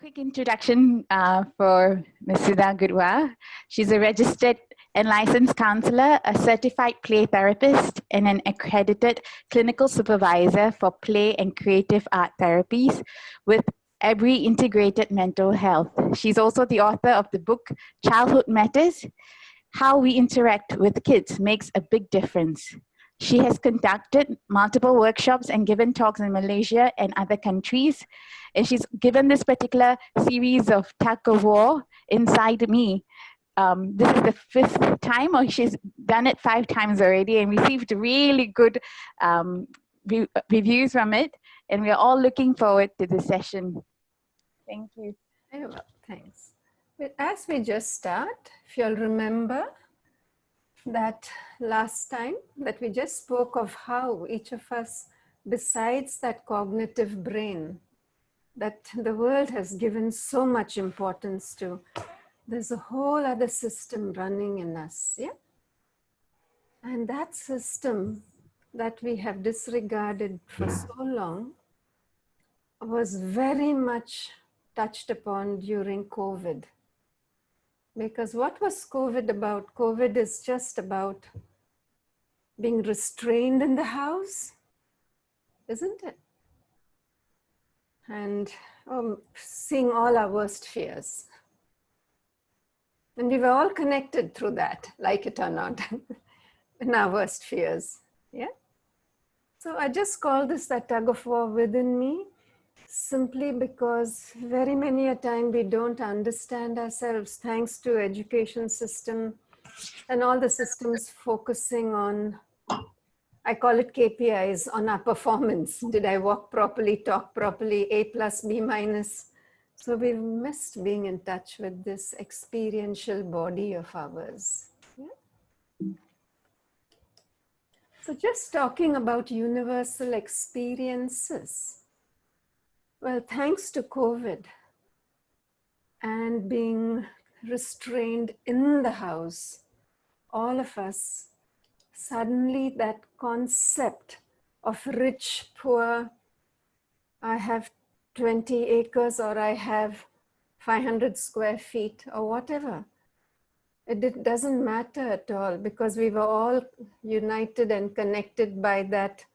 quick introduction for Ms. Sudha Kudva. She's a registered and licensed counselor, a certified play therapist, and an accredited clinical supervisor for play and creative art therapies with every integrated mental health. She's also the author of the book Childhood Matters: How We Interact with Kids Makes a Big Difference. She has conducted multiple workshops and given talks in Malaysia and other countries. And she's given this particular series of Tug of War, Inside Me. This is the 5th time, or she's done it 5 times already, and received really good reviews from it. And we're all looking forward to the session. Thank you. Very well, thanks. But as we just start, if you'll remember that last time that we just spoke of how each of us, besides that cognitive brain that the world has given so much importance to, there's a whole other system running in us, yeah? And that system that we have disregarded for so long was very much touched upon during COVID. Because what was COVID about? COVID is just about being restrained in the house, isn't it? And seeing all our worst fears. And we were all connected through that, like it or not, in our worst fears, yeah? So I just call this that tug of war within me, simply because very many a time we don't understand ourselves, thanks to education system and all the systems focusing on, I call it KPIs, on our performance. Did I walk properly, talk properly, A plus, B minus? So we've missed being in touch with this experiential body of ours. Yeah? So just talking about universal experiences. Well, thanks to COVID and being restrained in the house, all of us, suddenly that concept of rich, poor, I have 20 acres or I have 500 square feet or whatever. It doesn't matter at all, because we were all united and connected by that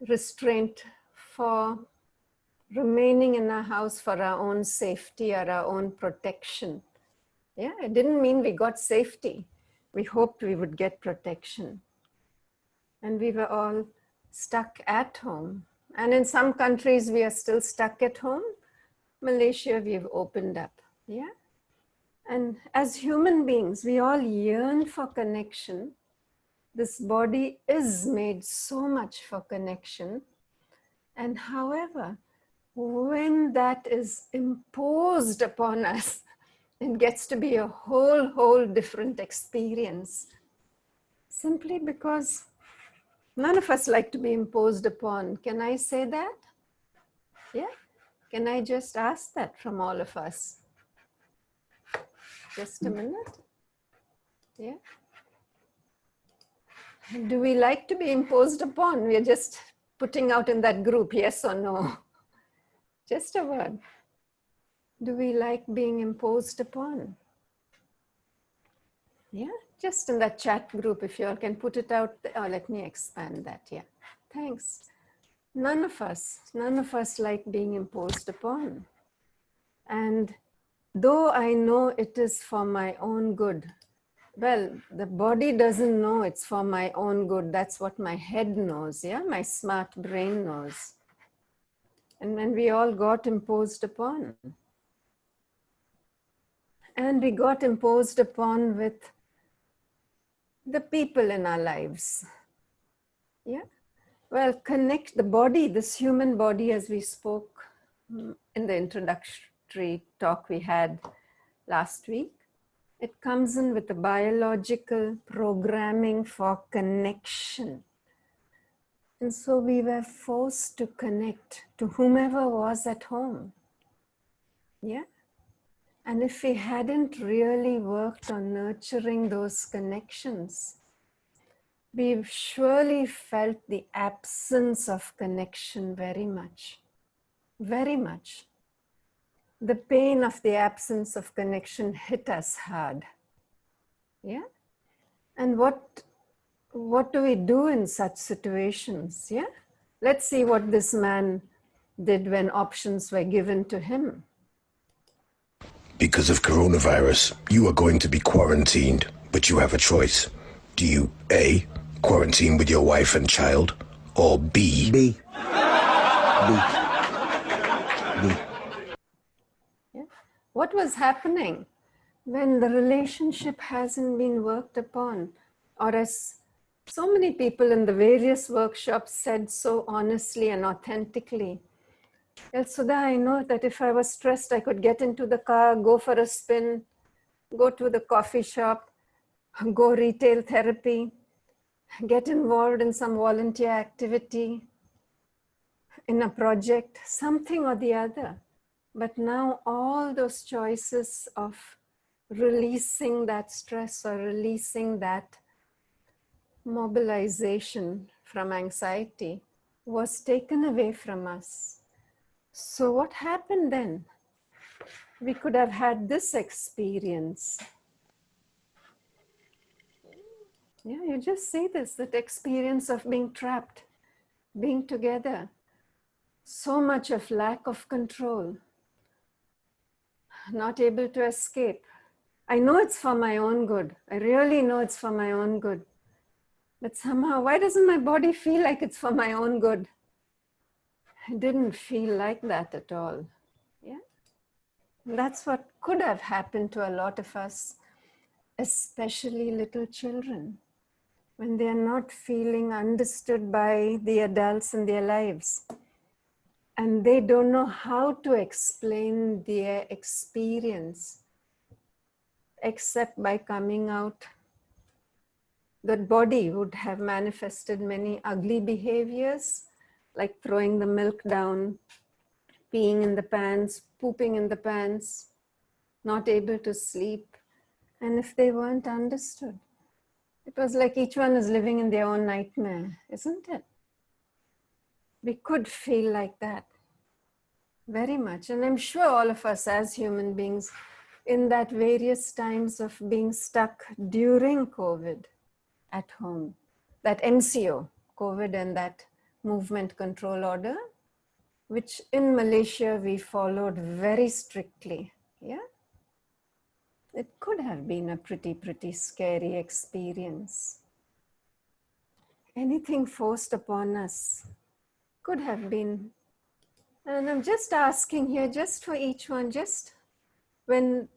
restraint for remaining in our house for our own safety or our own protection. Yeah, it didn't mean we got safety. We hoped we would get protection. And we were all stuck at home. And in some countries, we are still stuck at home. Malaysia, we've opened up. Yeah. And as human beings, we all yearn for connection. This body is made so much for connection. And however, when that is imposed upon us, it gets to be a whole different experience. Simply because none of us like to be imposed upon. Can I say that? Yeah? Can I just ask that from all of us? Just a minute. Yeah? Do we like to be imposed upon? We're just putting out in that group, yes or no? Just a word. Do we like being imposed upon? Yeah, just in that chat group, if you all can put it out there. Oh, let me expand that, yeah. Thanks. None of us like being imposed upon. And though I know it is for my own good, well, the body doesn't know it's for my own good. That's what my head knows, yeah? My smart brain knows. And when we all got imposed upon. And we got imposed upon with the people in our lives. Yeah? Well, connect the body, this human body, as we spoke in the introductory talk we had last week. It comes in with a biological programming for connection. And so we were forced to connect to whomever was at home. Yeah? And if we hadn't really worked on nurturing those connections, we've surely felt the absence of connection very much. Very much. the pain of the absence of connection hit us hard. Yeah? And what do we do in such situations? Yeah? Let's see what this man did when options were given to him. Because of coronavirus, you are going to be quarantined, but you have a choice. Do you A, quarantine with your wife and child, or B? B. Yeah? What was happening when the relationship hasn't been worked upon? Or as so many people in the various workshops said so honestly and authentically, well, Sudha, I know that if I was stressed, I could get into the car, go for a spin, go to the coffee shop, go retail therapy, get involved in some volunteer activity, in a project, something or the other. But now all those choices of releasing that stress or releasing that mobilization from anxiety was taken away from us. So what happened then? We could have had this experience. Yeah, you just see this, that experience of being trapped, being together. So much of lack of control, not able to escape. I know it's for my own good. I really know it's for my own good. But somehow, why doesn't my body feel like it's for my own good? It didn't feel like that at all. Yeah? That's what could have happened to a lot of us, especially little children, when they are not feeling understood by the adults in their lives. And they don't know how to explain their experience except by coming out. That body would have manifested many ugly behaviors, like throwing the milk down, peeing in the pants, pooping in the pants, not able to sleep. And if they weren't understood, it was like each one is living in their own nightmare, isn't it? We could feel like that very much. And I'm sure all of us as human beings, in that various times of being stuck during COVID at home, that MCO, COVID and that movement control order, which in Malaysia we followed very strictly. Yeah, it could have been a pretty scary experience. Anything forced upon us could have been. And I'm just asking here, just for each one, just when,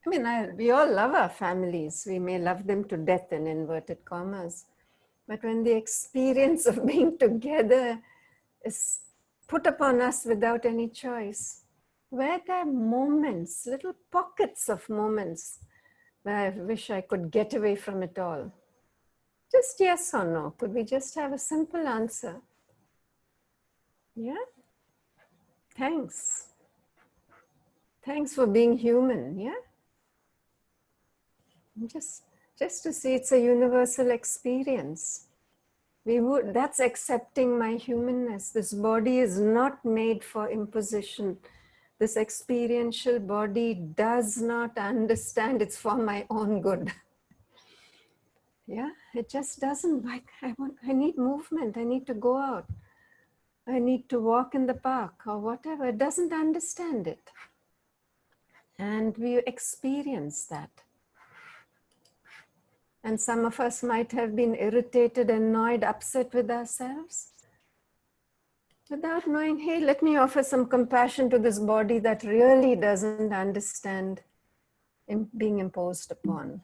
we all love our families. We may love them to death in inverted commas. But when the experience of being together is put upon us without any choice, were there moments, little pockets of moments, where I wish I could get away from it all? Just yes or no. Could we just have a simple answer? Yeah? Thanks. Thanks for being human, yeah? Just to see it's a universal experience. That's accepting my humanness. This body is not made for imposition. This experiential body does not understand it's for my own good. Yeah, it just doesn't. I need movement. I need to go out. I need to walk in the park or whatever. It doesn't understand it. And we experience that. And some of us might have been irritated, annoyed, upset with ourselves without knowing, hey, let me offer some compassion to this body that really doesn't understand being imposed upon.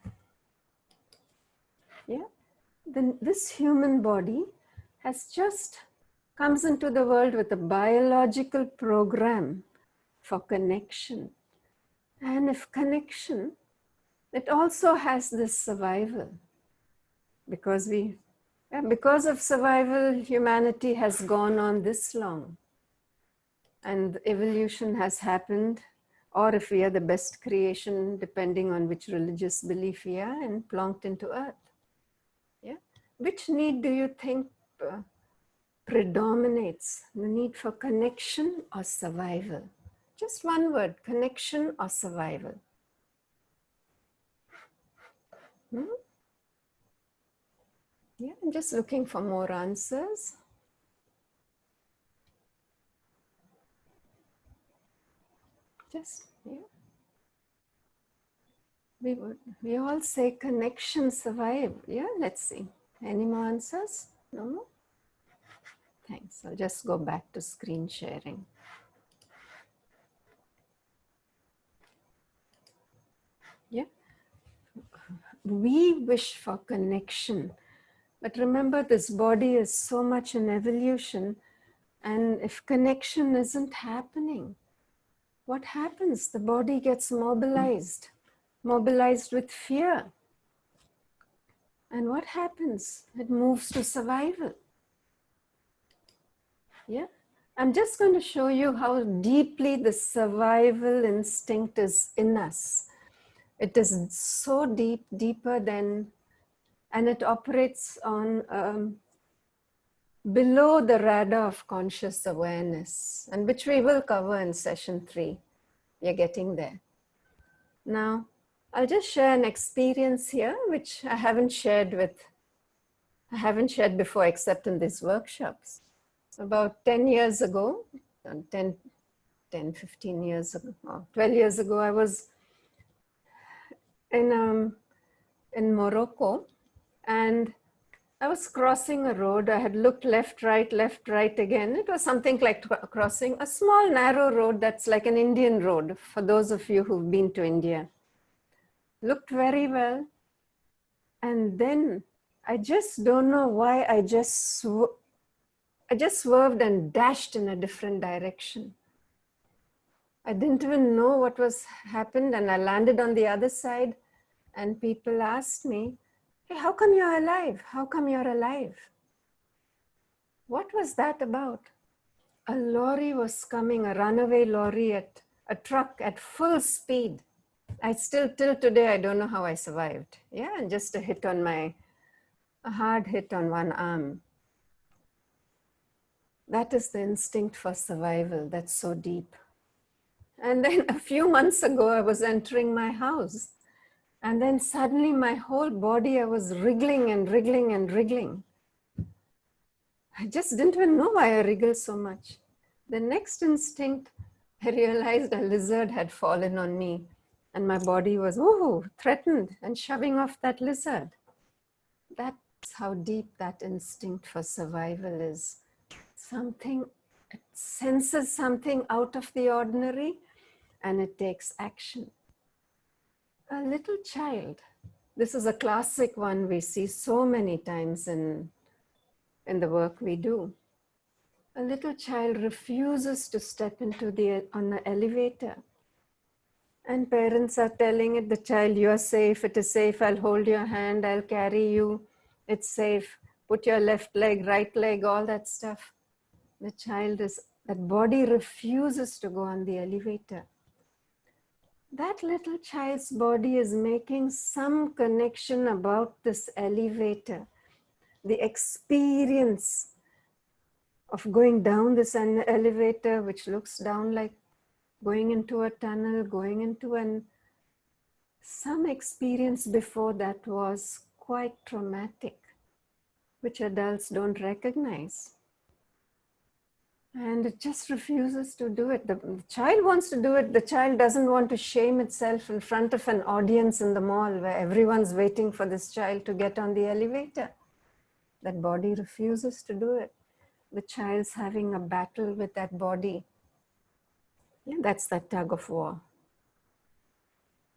Yeah? Then this human body comes into the world with a biological program for connection. And if connection, it also has this survival. Because of survival, humanity has gone on this long. And evolution has happened, or if we are the best creation, depending on which religious belief we are, and plonked into earth. Yeah? Which need do you think predominates? The need for connection or survival? Just one word, connection or survival. Yeah, I'm just looking for more answers. Just, yeah. We all say connection, survive. Yeah, let's see. Any more answers? No more? Thanks. I'll just go back to screen sharing. Yeah. We wish for connection. But remember, this body is so much in evolution. And if connection isn't happening, what happens? The body gets mobilized with fear. And what happens? It moves to survival. Yeah. I'm just going to show you how deeply the survival instinct is in us. It is so deep, deeper than, and it operates on below the radar of conscious awareness, and which we will cover in session 3. We are getting there. Now, I'll just share an experience here, which I haven't shared before except in these workshops. About 10 years ago, 15 years ago, or 12 years ago, I was in Morocco, and I was crossing a road. I had looked left, right again. It was something like crossing a small narrow road that's like an Indian road, for those of you who've been to India. Looked very well. And then I just don't know why I just swerved and dashed in a different direction. I didn't even know what was happened, and I landed on the other side, and people asked me, "Hey, how come you're alive? How come you're alive?" What was that about? A lorry was coming, a runaway lorry, a truck at full speed. I still, till today, I don't know how I survived. Yeah, and just a hard hit on one arm. That is the instinct for survival that's so deep. And then a few months ago, I was entering my house. And then suddenly my whole body, I was wriggling and wriggling and wriggling. I just didn't even know why I wriggled so much. The next instinct, I realized a lizard had fallen on me, and my body was, threatened and shoving off that lizard. That's how deep that instinct for survival is. It senses something out of the ordinary, and it takes action. A little child, this is a classic one we see so many times in the work we do. A little child refuses to step on the elevator. And parents are telling the child, "You're safe, it is safe, I'll hold your hand, I'll carry you, it's safe, put your left leg, right leg," all that stuff. That body refuses to go on the elevator. That little child's body is making some connection about this elevator. The experience of going down this elevator, which looks down like going into a tunnel, going into some experience before that was quite traumatic, which adults don't recognize. And it just refuses to do it. The child wants to do it. The child doesn't want to shame itself in front of an audience in the mall where everyone's waiting for this child to get on the elevator. That body refuses to do it. The child's having a battle with that body. Yeah, that's that tug of war.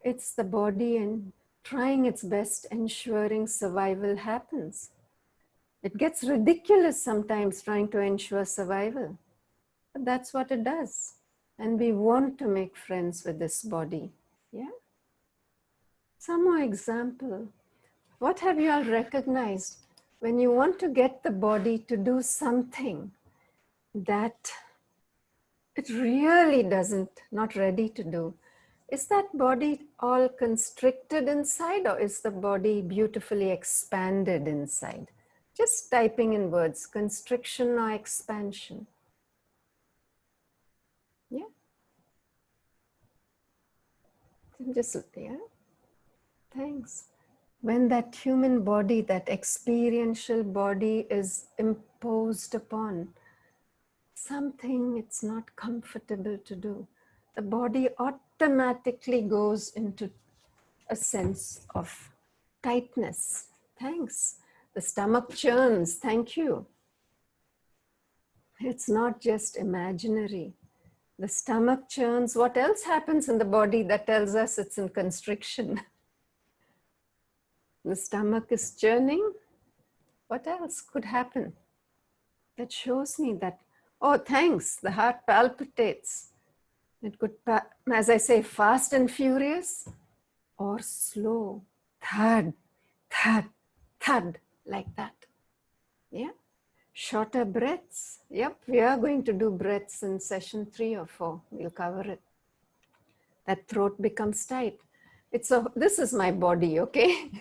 It's the body and trying its best, ensuring survival happens. It gets ridiculous sometimes trying to ensure survival. But that's what it does. And we want to make friends with this body. Yeah? Some more example. What have you all recognized when you want to get the body to do something that it really not ready to do? Is that body all constricted inside, or is the body beautifully expanded inside? Just typing in words, constriction or expansion. Yeah. Just, yeah. Thanks. When that human body, that experiential body is imposed upon something it's not comfortable to do, the body automatically goes into a sense of tightness. Thanks. The stomach churns. Thank you. It's not just imaginary. The stomach churns. What else happens in the body that tells us it's in constriction? The stomach is churning. What else could happen? That shows me that, oh, thanks, the heart palpitates. It could, as I say, fast and furious or slow. Thud, thud, thud, like that. Yeah. Shorter breaths. Yep, we are going to do breaths in session 3 or 4. We'll cover it. That throat becomes tight. This is my body, okay?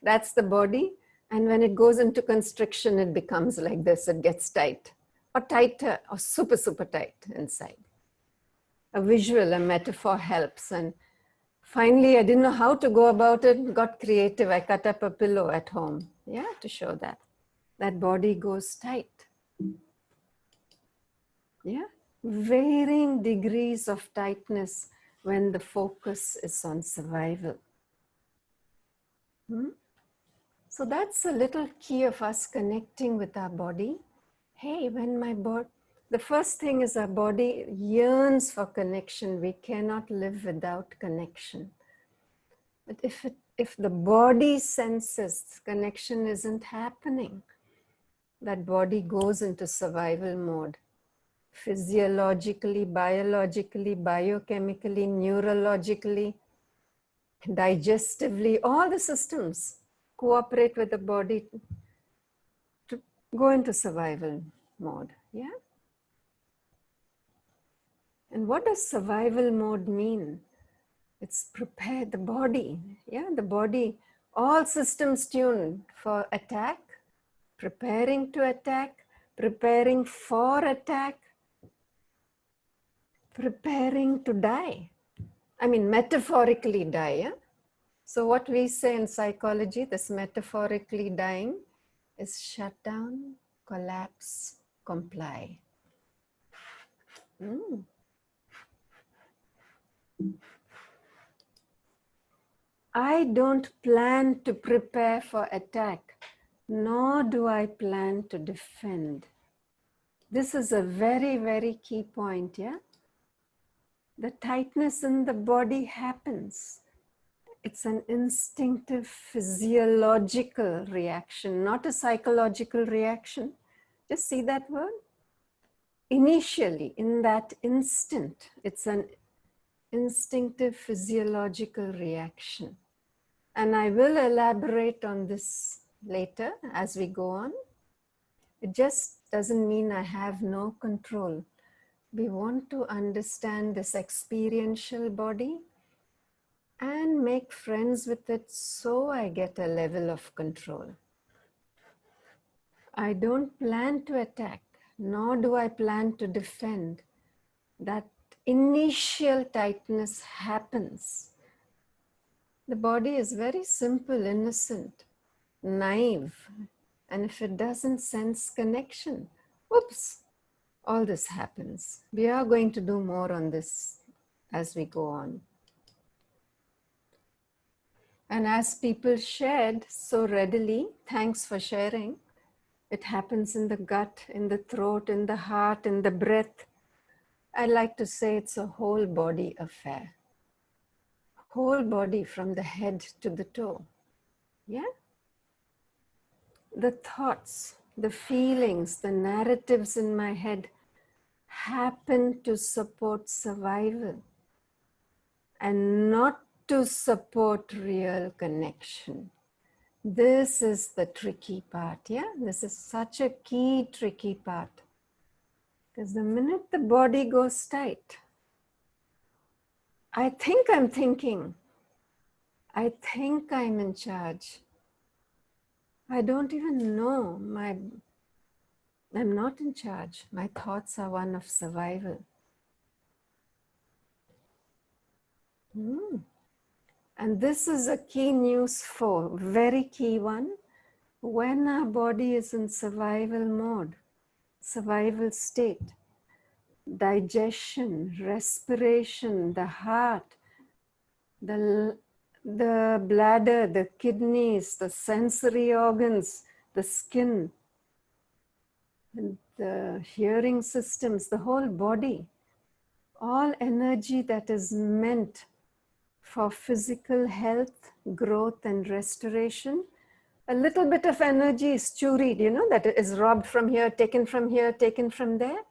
That's the body. And when it goes into constriction, it becomes like this. It gets tight or tighter or super, super tight inside. A visual, a metaphor helps. And finally, I didn't know how to go about it. Got creative. I cut up a pillow at home. Yeah, to show that. That body goes tight. Yeah, varying degrees of tightness when the focus is on survival. So that's a little key of us connecting with our body. Hey, when my body, the first thing is our body yearns for connection. We cannot live without connection. But if the body senses connection isn't happening, that body goes into survival mode. Physiologically, biologically, biochemically, neurologically, digestively, all the systems cooperate with the body to go into survival mode. Yeah. And what does survival mode mean? It's prepare the body. Yeah, the body, all systems tuned for attack, preparing to attack, preparing for attack, preparing to die. I mean, metaphorically die. Yeah? So what we say in psychology, this metaphorically dying, is shut down, collapse, comply. I don't plan to prepare for attack, nor do I plan to defend. This is a very, very key point, yeah? The tightness in the body happens. It's an instinctive physiological reaction, not a psychological reaction. Just see that word? Initially, in that instant, it's an instinctive physiological reaction. And I will elaborate on this later as we go on. It just doesn't mean I have no control. We want to understand this experiential body and make friends with it so I get a level of control. I don't plan to attack, nor do I plan to defend. That initial tightness happens. The body is very simple, innocent, naive. And if it doesn't sense connection, whoops, all this happens. We are going to do more on this as we go on. And as people shared so readily, thanks for sharing, it happens in the gut, in the throat, in the heart, in the breath. I like to say it's a whole body affair. Whole body from the head to the toe. Yeah? The thoughts, the feelings, the narratives in my head happen to support survival and not to support real connection. This is the tricky part, yeah? This is such a key tricky part. Because the minute the body goes tight, I think I'm thinking, I think I'm in charge. I don't even know, I'm not in charge. My thoughts are one of survival. And this is a key news for, very key one. When our body is in survival mode, survival state, digestion, respiration, the heart, the bladder, the kidneys, the sensory organs, the skin, the hearing systems, the whole body, all energy that is meant for physical health, growth, and restoration. A little bit of energy is churied, you know, that is robbed from here, taken from there,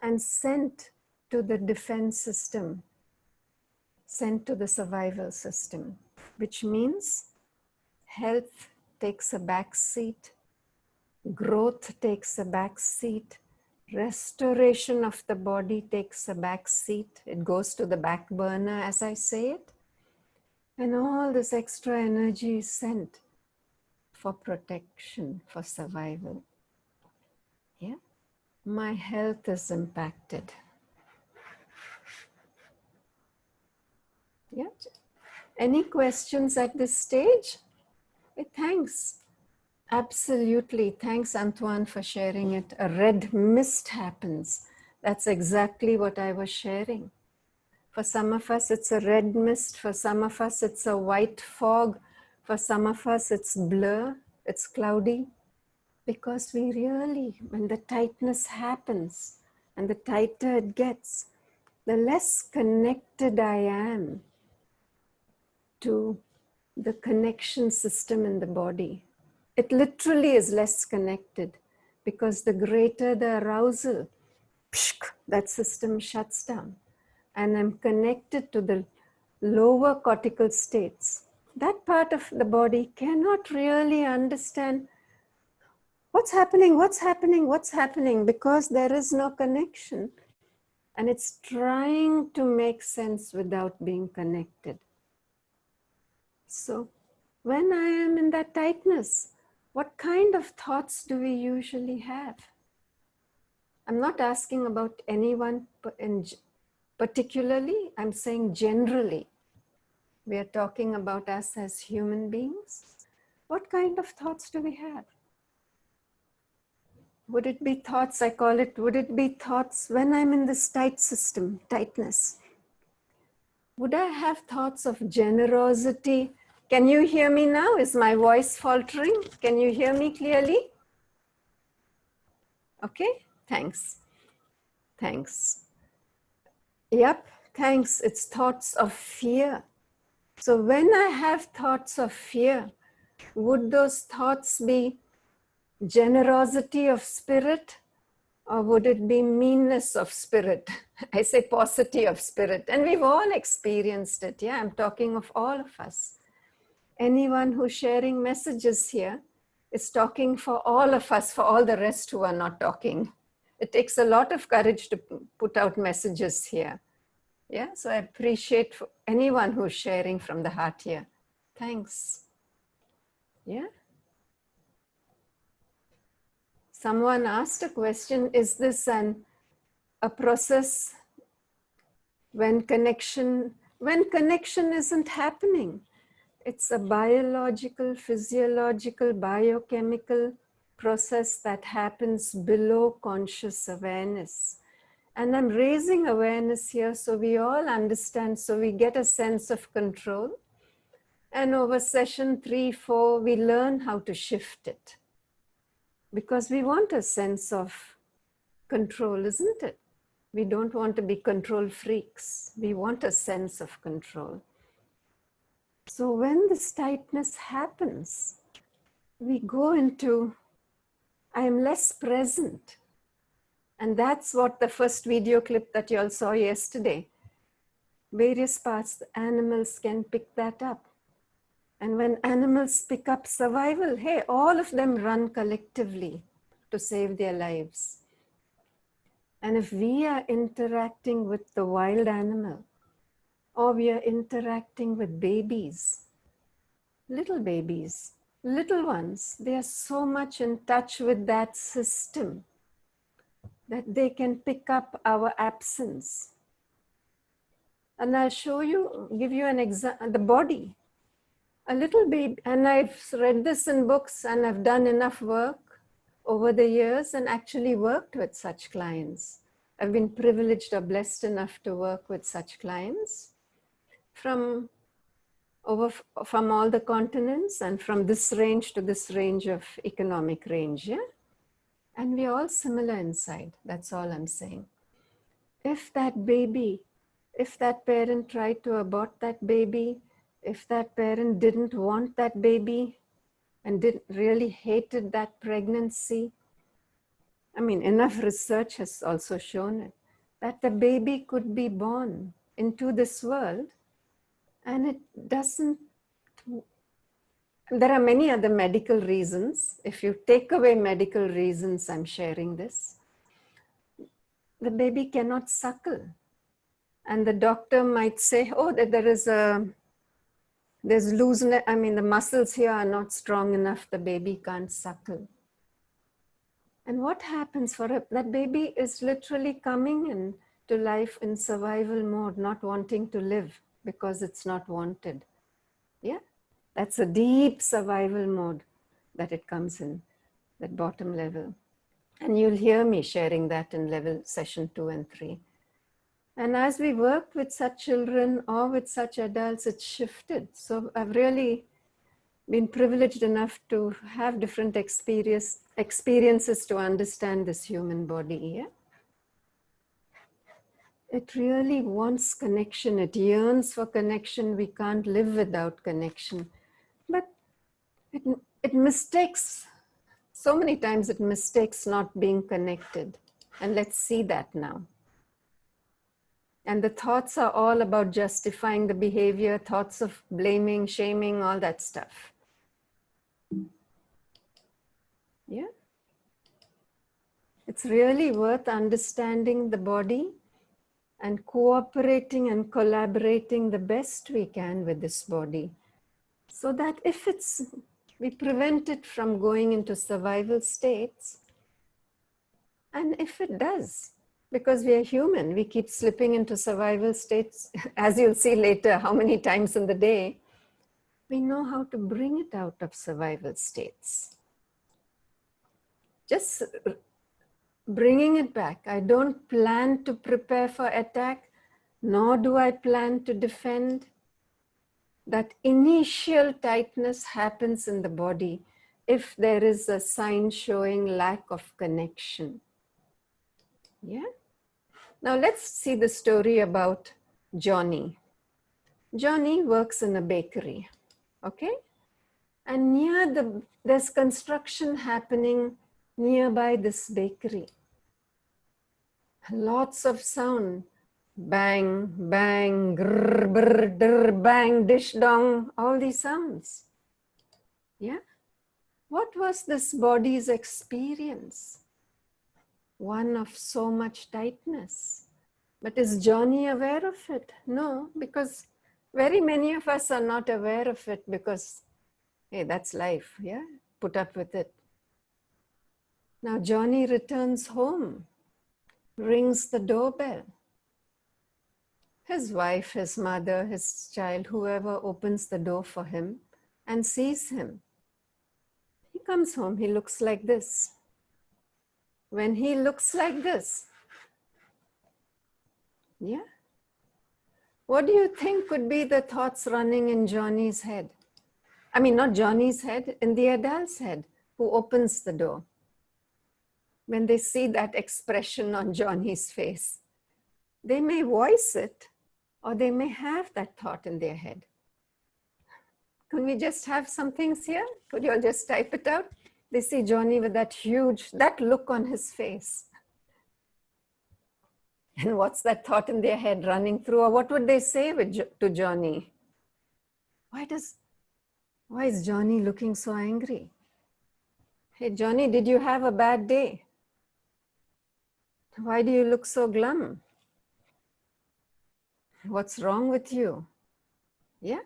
and sent to the defense system, sent to the survival system, which means health takes a back seat, growth takes a back seat, restoration of the body takes a back seat. It goes to the back burner, as I say it. And all this extra energy is sent for protection, for survival. Yeah, my health is impacted. Yeah, any questions at this stage? Thanks. Absolutely. Thanks, Antoine, for sharing it. A red mist happens. That's exactly what I was sharing. For some of us, it's a red mist. For some of us, it's a white fog. For some of us, it's blur. It's cloudy. Because we really, when the tightness happens and the tighter it gets, the less connected I am to the connection system in the body. It literally is less connected because the greater the arousal, that system shuts down. And I'm connected to the lower cortical states. That part of the body cannot really understand what's happening, because there is no connection. And it's trying to make sense without being connected. So when I am in that tightness, what kind of thoughts do we usually have? I'm not asking about anyone particularly, I'm saying generally. We are talking about us as human beings. What kind of thoughts do we have? Would it be thoughts, I call it, would it be thoughts when I'm in this tight system, tightness? Would I have thoughts of generosity? Can you hear me now? Is my voice faltering? Can you hear me clearly? Okay, thanks. Thanks. Yep, thanks. It's thoughts of fear. So when I have thoughts of fear, would those thoughts be generosity of spirit, or would it be meanness of spirit? I say paucity of spirit, and we've all experienced it. Yeah, I'm talking of all of us. Anyone who's sharing messages here is talking for all of us, for all the rest who are not talking. It takes a lot of courage to put out messages here. Yeah, so I appreciate anyone who's sharing from the heart here. Thanks. Yeah. Someone asked a question, is this a process when connection isn't happening? It's a biological, physiological, biochemical process that happens below conscious awareness. And I'm raising awareness here so we all understand, so we get a sense of control. And over session 3, 4, we learn how to shift it. Because we want a sense of control, isn't it? We don't want to be control freaks. We want a sense of control. So when this tightness happens, we go into, I'm less present. And that's what the first video clip that you all saw yesterday. Various parts, animals can pick that up. And when animals pick up survival, hey, all of them run collectively to save their lives. And if we are interacting with the wild animal, or we are interacting with babies, little ones, they are so much in touch with that system that they can pick up our absence. And I'll show you, give you an example, the body. A little baby, and I've read this in books and I've done enough work over the years and actually worked with such clients. I've been privileged or blessed enough to work with such clients from all the continents and from this range to this range of economic range, yeah? And we're all similar inside, that's all I'm saying. If that baby, if that parent tried to abort that baby, if that parent didn't want that baby and really hated that pregnancy, I mean, enough research has also shown it, that the baby could be born into this world and it doesn't. There are many other medical reasons. If you take away medical reasons, I'm sharing this. The baby cannot suckle. And the doctor might say, oh, that there's looseness. I mean, the muscles here are not strong enough. The baby can't suckle. And what happens that baby is literally coming into life in survival mode, not wanting to live because it's not wanted. Yeah, that's a deep survival mode that it comes in, that bottom level. And you'll hear me sharing that in level session 2 and 3. And as we work with such children or with such adults, it's shifted. So I've really been privileged enough to have different experiences to understand this human body. Yeah? It really wants connection. It yearns for connection. We can't live without connection. But it mistakes, so many times it mistakes not being connected. And let's see that now. And the thoughts are all about justifying the behavior, thoughts of blaming, shaming, all that stuff. Yeah. It's really worth understanding the body and cooperating and collaborating the best we can with this body. So that if we prevent it from going into survival states. And if it does, because we are human, we keep slipping into survival states, as you'll see later, how many times in the day, we know how to bring it out of survival states. Just bringing it back. I don't plan to prepare for attack, nor do I plan to defend. That initial tightness happens in the body if there is a sign showing lack of connection. Yeah. Now let's see the story about Johnny. Johnny works in a bakery, okay? And there's construction happening nearby this bakery. Lots of sound. Bang, bang, grrr, brr, drr, bang, dish, dong, all these sounds. Yeah? What was this body's experience? One of so much tightness. But is Johnny aware of it? No, because very many of us are not aware of it because, hey, that's life, yeah? Put up with it. Now Johnny returns home, rings the doorbell. His wife, his mother, his child, whoever opens the door for him and sees him. He comes home, he looks like this. When he looks like this, yeah, what do you think could be the thoughts running in Johnny's head? I mean, not Johnny's head, in the adult's head who opens the door. When they see that expression on Johnny's face, they may voice it or they may have that thought in their head. Can we just have some things here? Could you all just type it out? They see Johnny with that look on his face. And what's that thought in their head running through? Or what would they say to Johnny? Why is Johnny looking so angry? Hey, Johnny, did you have a bad day? Why do you look so glum? What's wrong with you? Yeah?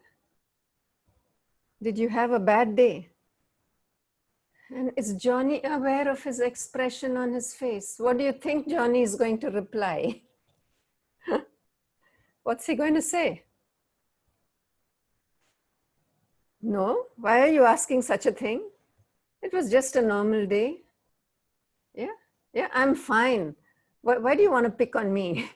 Did you have a bad day? And is Johnny aware of his expression on his face? What do you think Johnny is going to reply? What's he going to say? No? Why are you asking such a thing? It was just a normal day. Yeah? Yeah, I'm fine. Why do you want to pick on me?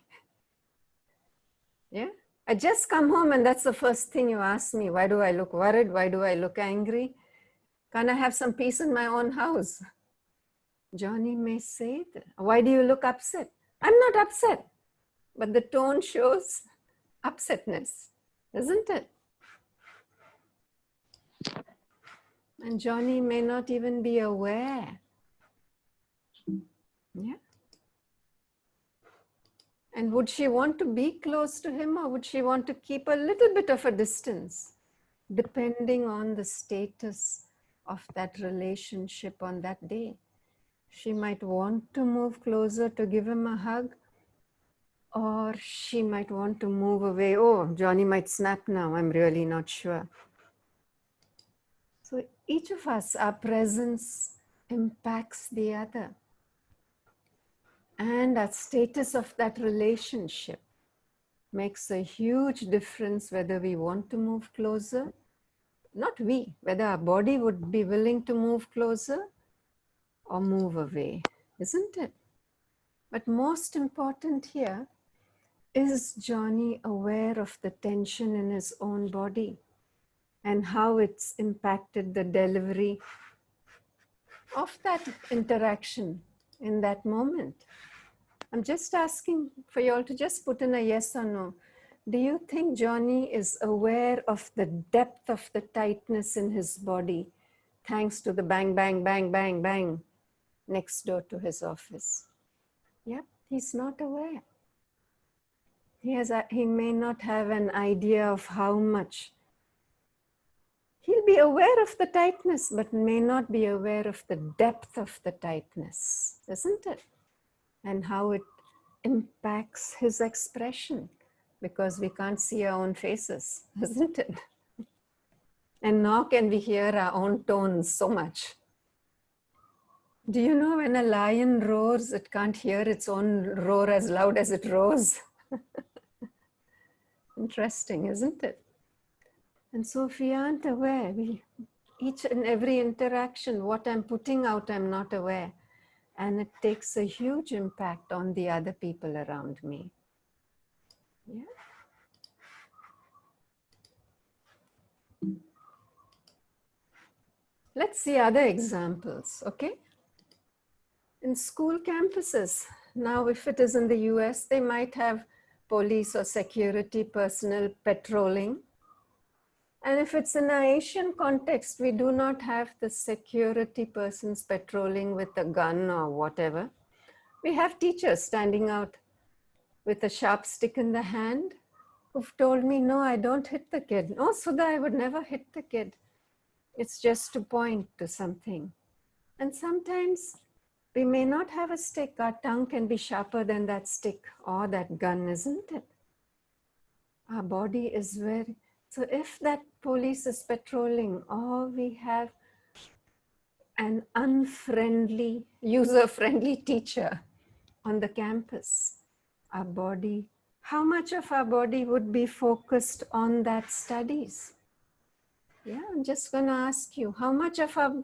Yeah? I just come home and that's the first thing you ask me. Why do I look worried? Why do I look angry? Can't I have some peace in my own house? Johnny may say that. Why do you look upset? I'm not upset. But the tone shows upsetness, isn't it? And Johnny may not even be aware. Yeah. And would she want to be close to him, or would she want to keep a little bit of a distance, depending on the status of that relationship on that day? She might want to move closer to give him a hug, or she might want to move away. Oh, Johnny might snap now. I'm really not sure. So each of us, our presence impacts the other. And our status of that relationship makes a huge difference whether we want to move closer, not we, whether our body would be willing to move closer or move away, isn't it? But most important here, is Johnny aware of the tension in his own body and how it's impacted the delivery of that interaction in that moment? I'm just asking for you all to just put in a yes or no. Do you think Johnny is aware of the depth of the tightness in his body thanks to the bang, bang, bang, bang, bang next door to his office? Yep, he's not aware. He may not have an idea of how much. He'll be aware of the tightness, but may not be aware of the depth of the tightness, isn't it? And how it impacts his expression, because we can't see our own faces, isn't it? And nor can we hear our own tones so much. Do you know when a lion roars, it can't hear its own roar as loud as it roars? Interesting, isn't it? And so if we aren't aware, each and every interaction, what I'm putting out, I'm not aware. And it takes a huge impact on the other people around me. Yeah. Let's see other examples, okay? In school campuses, now if it is in the US, they might have police or security personnel patrolling. And if it's in an Asian context, we do not have the security persons patrolling with a gun or whatever. We have teachers standing out with a sharp stick in the hand who've told me, no, I don't hit the kid. No, Sudha, I would never hit the kid. It's just to point to something. And sometimes we may not have a stick. Our tongue can be sharper than that stick or that gun, isn't it? Our body is very... So if that police is patrolling, or we have an unfriendly, user-friendly teacher on the campus, our body, how much of our body would be focused on that studies? Yeah, I'm just going to ask you, how much of our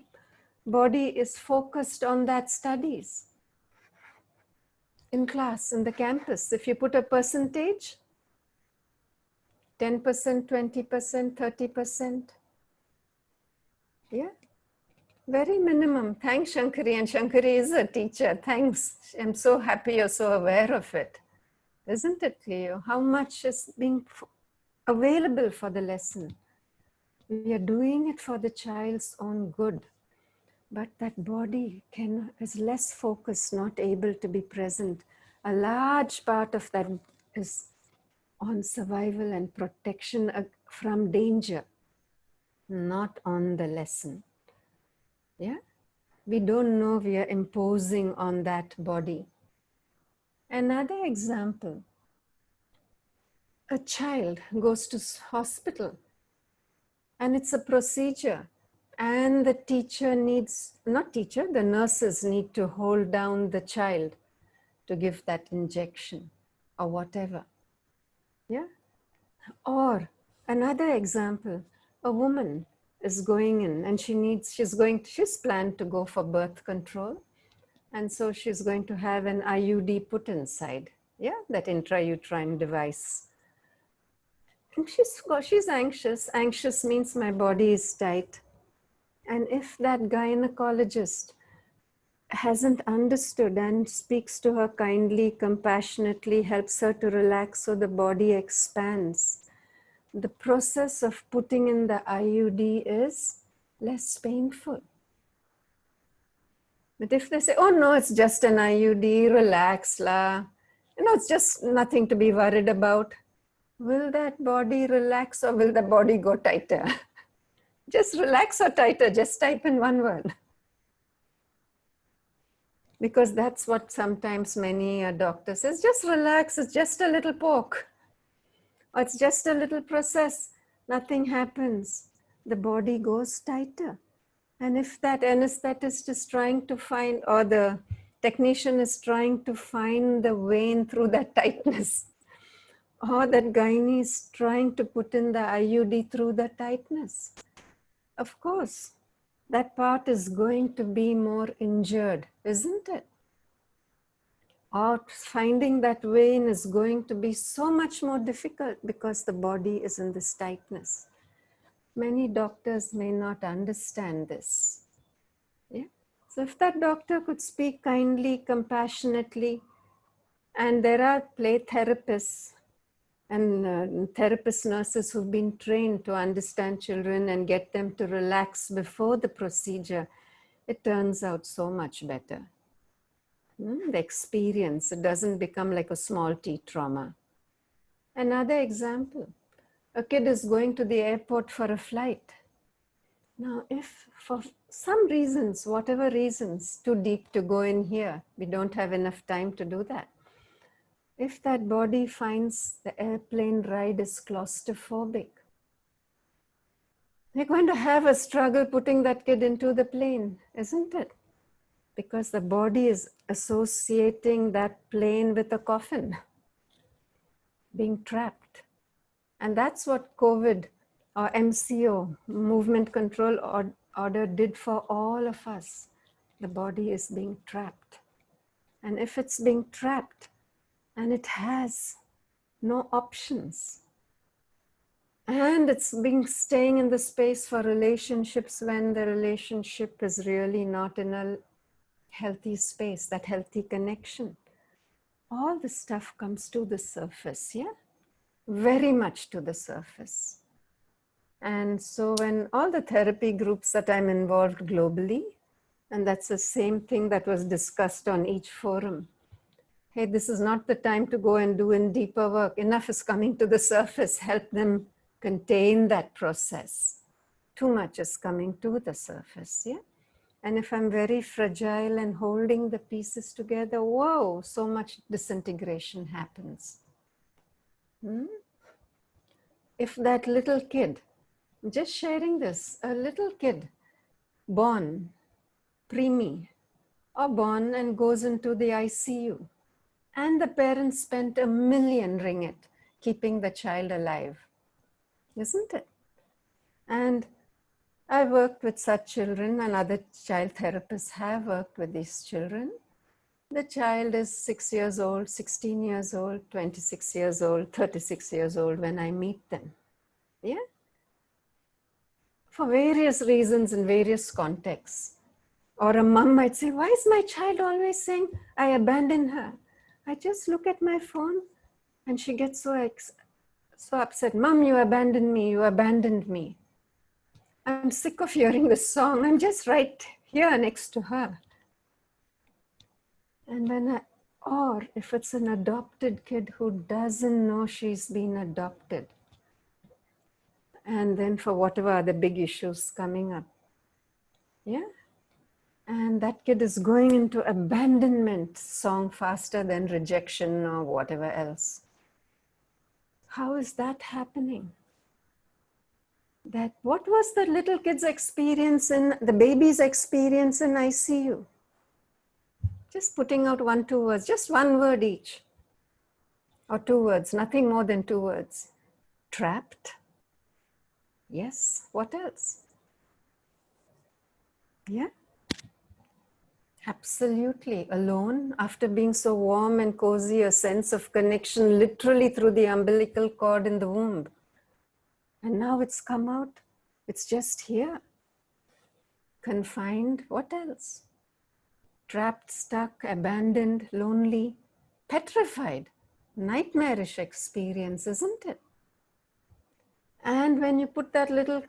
body is focused on that studies? In class, in the campus, if you put a percentage, 10%, 20%, 30%. Yeah, very minimum. Thanks, Shankari. And Shankari is a teacher. Thanks. I'm so happy you're so aware of it. Isn't it, Cleo? How much is being available for the lesson? We are doing it for the child's own good. But that body is less focused, not able to be present. A large part of that is on survival and protection from danger, not on the lesson. Yeah? We don't know we are imposing on that body. Another example, a child goes to hospital and it's a procedure, and the teacher needs, not teacher, the nurses need to hold down the child to give that injection or whatever. Yeah, Or another example, a woman is going in and she's planned to go for birth control. And so she's going to have an IUD put inside, yeah, that intrauterine device. And she's anxious. Anxious means my body is tight. And if that gynecologist hasn't understood and speaks to her kindly, compassionately, helps her to relax so the body expands, the process of putting in the IUD is less painful. But if they say, oh no, it's just an IUD, relax la, it's just nothing to be worried about, will that body relax or will the body go tighter? Just relax or tighter, just type in one word. Because that's what sometimes many doctors says, just relax, it's just a little poke. Or it's just a little process, nothing happens. The body goes tighter. And if that anesthetist is trying to find, or the technician is trying to find the vein through that tightness, or that gynae is trying to put in the IUD through the tightness, of course, that part is going to be more injured, isn't it? Or finding that vein is going to be so much more difficult because the body is in this tightness. Many doctors may not understand this. Yeah? So if that doctor could speak kindly, compassionately, and there are play therapists and therapist nurses who've been trained to understand children and get them to relax before the procedure, it turns out so much better. The experience, it doesn't become like a small T trauma. Another example, a kid is going to the airport for a flight. Now, if for some reasons, whatever reasons, too deep to go in here, we don't have enough time to do that. If that body finds the airplane ride is claustrophobic, they're going to have a struggle putting that kid into the plane, isn't it? Because the body is associating that plane with a coffin, being trapped. And that's what COVID or MCO, Movement Control Order, did for all of us. The body is being trapped. And if it's being trapped and it has no options, and it's being staying in the space for relationships when the relationship is really not in a healthy space, that healthy connection, all the stuff comes to the surface, yeah? Very much to the surface. And so when all the therapy groups that I'm involved globally, and that's the same thing that was discussed on each forum, hey, this is not the time to go and do in deeper work. Enough is coming to the surface. Help them contain that process. Too much is coming to the surface, yeah? And if I'm very fragile and holding the pieces together, whoa, so much disintegration happens. If that little kid, just sharing this, a little kid born, preemie, or born and goes into the ICU, and the parents spent $1 million ringgit keeping the child alive, isn't it? And I've worked with such children, and other child therapists have worked with these children. The child is 6 years old, 16 years old, 26 years old, 36 years old when I meet them. Yeah? For various reasons in various contexts. Or a mom might say, why is my child always saying, I abandon her? I just look at my phone and she gets so upset. Mom, you abandoned me, you abandoned me. I'm sick of hearing this song. I'm just right here next to her. And or if it's an adopted kid who doesn't know she's been adopted, and then for whatever other big issues coming up, yeah? And that kid is going into abandonment song faster than rejection or whatever else. How is that happening? What was the little kid's experience the baby's experience in ICU? Just putting out 1-2 words, just one word each. Or 2 words, nothing more than 2 words. trapped. Yes, what else? Yeah, absolutely. Alone after being so warm and cozy, a sense of connection literally through the umbilical cord in the womb. And now it's come out, it's just here. Confined, what else? Trapped, stuck, abandoned, lonely, petrified. Nightmarish experience, isn't it? And when you put that little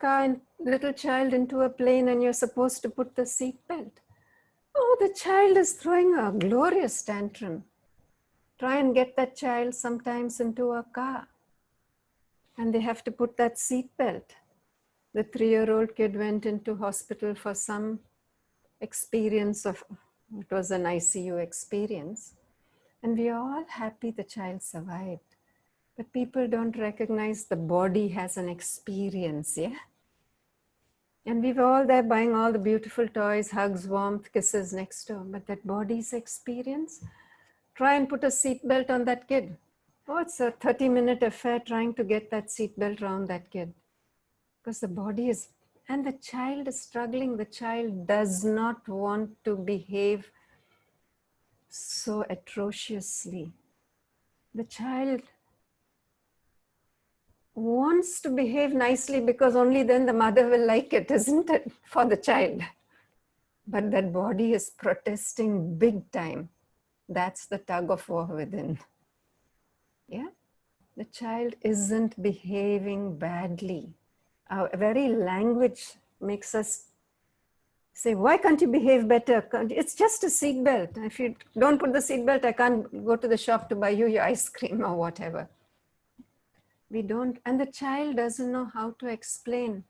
child into a plane and you're supposed to put the seat belt, oh, the child is throwing a glorious tantrum. Try and get that child sometimes into a car and they have to put that seat belt. The 3-year-old kid went into hospital for some experience of, it was an ICU experience. And we are all happy the child survived. But people don't recognize the body has an experience, yeah? And we were all there buying all the beautiful toys, hugs, warmth, kisses next door. But that body's experience, try and put a seatbelt on that kid. Oh, it's a 30-minute affair trying to get that seatbelt around that kid. Because the body is, and the child is struggling. The child does not want to behave so atrociously. The child wants to behave nicely because only then the mother will like it, isn't it, for the child? But that body is protesting big time. That's the tug of war within. Yeah? The child isn't behaving badly. Our very language makes us say, why can't you behave better? It's just a seatbelt. If you don't put the seatbelt, I can't go to the shop to buy you your ice cream or whatever. We don't, and the child doesn't know how to explain.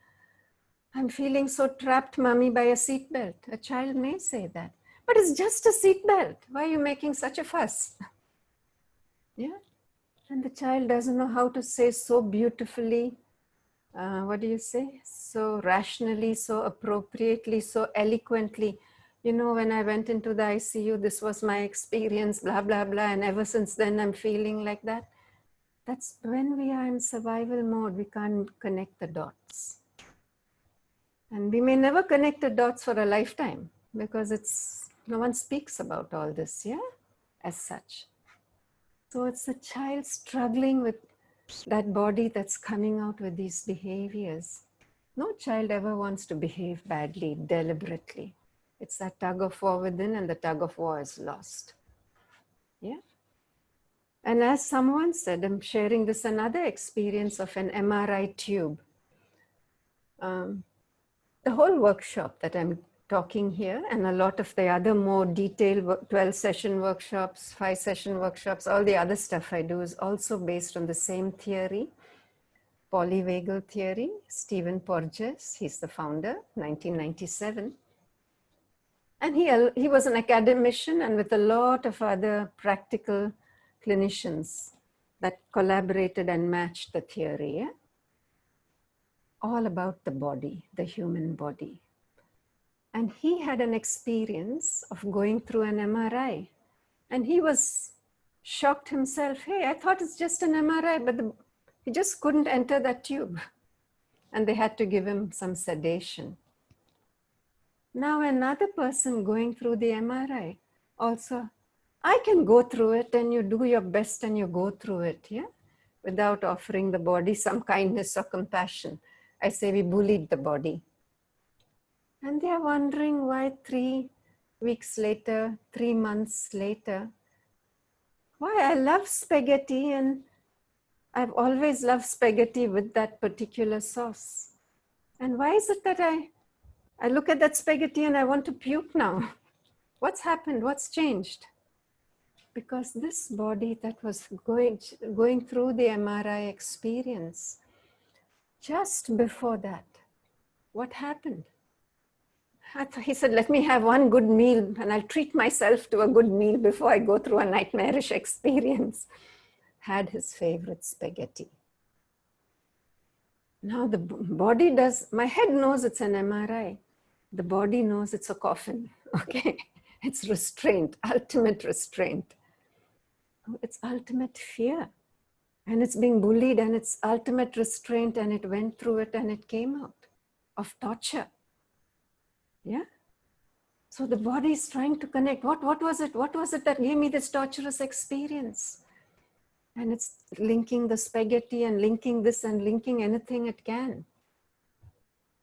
I'm feeling so trapped, mommy, by a seatbelt. A child may say that, but it's just a seatbelt. Why are you making such a fuss? Yeah, and the child doesn't know how to say so beautifully, what do you say? So rationally, so appropriately, so eloquently. You know, when I went into the ICU, this was my experience, blah, blah, blah. And ever since then, I'm feeling like that. That's when we are in survival mode, we can't connect the dots. And we may never connect the dots for a lifetime because no one speaks about all this, yeah, as such. So it's the child struggling with that body that's coming out with these behaviors. No child ever wants to behave badly, deliberately. It's that tug of war within, and the tug of war is lost. Yeah. And as someone said, I'm sharing this another experience of an MRI tube. The whole workshop that I'm talking here and a lot of the other more detailed 12-session workshops, 5-session workshops, all the other stuff I do is also based on the same theory, polyvagal theory. Stephen Porges, he's the founder, 1997. And he was an academician and with a lot of other practical clinicians that collaborated and matched the theory. Yeah? All about the body, the human body. And he had an experience of going through an MRI. And he was shocked himself. Hey, I thought it's just an MRI, but he just couldn't enter that tube. And they had to give him some sedation. Now another person going through the MRI also, I can go through it and you do your best and you go through it, yeah? Without offering the body some kindness or compassion. I say we bullied the body. And they are wondering why 3 weeks later, 3 months later, why I love spaghetti and I've always loved spaghetti with that particular sauce. And why is it that I look at that spaghetti and I want to puke now? What's happened? What's changed? Because this body that was going through the MRI experience, just before that, what happened? He said, let me have one good meal and I'll treat myself to a good meal before I go through a nightmarish experience. Had his favorite spaghetti. Now the body my head knows it's an MRI. The body knows it's a coffin, okay? It's restraint, ultimate restraint. It's ultimate fear. And it's being bullied and it's ultimate restraint, and it went through it and it came out of torture. Yeah. So the body is trying to connect. What was it? What was it that gave me this torturous experience? And it's linking the spaghetti and linking this and linking anything it can.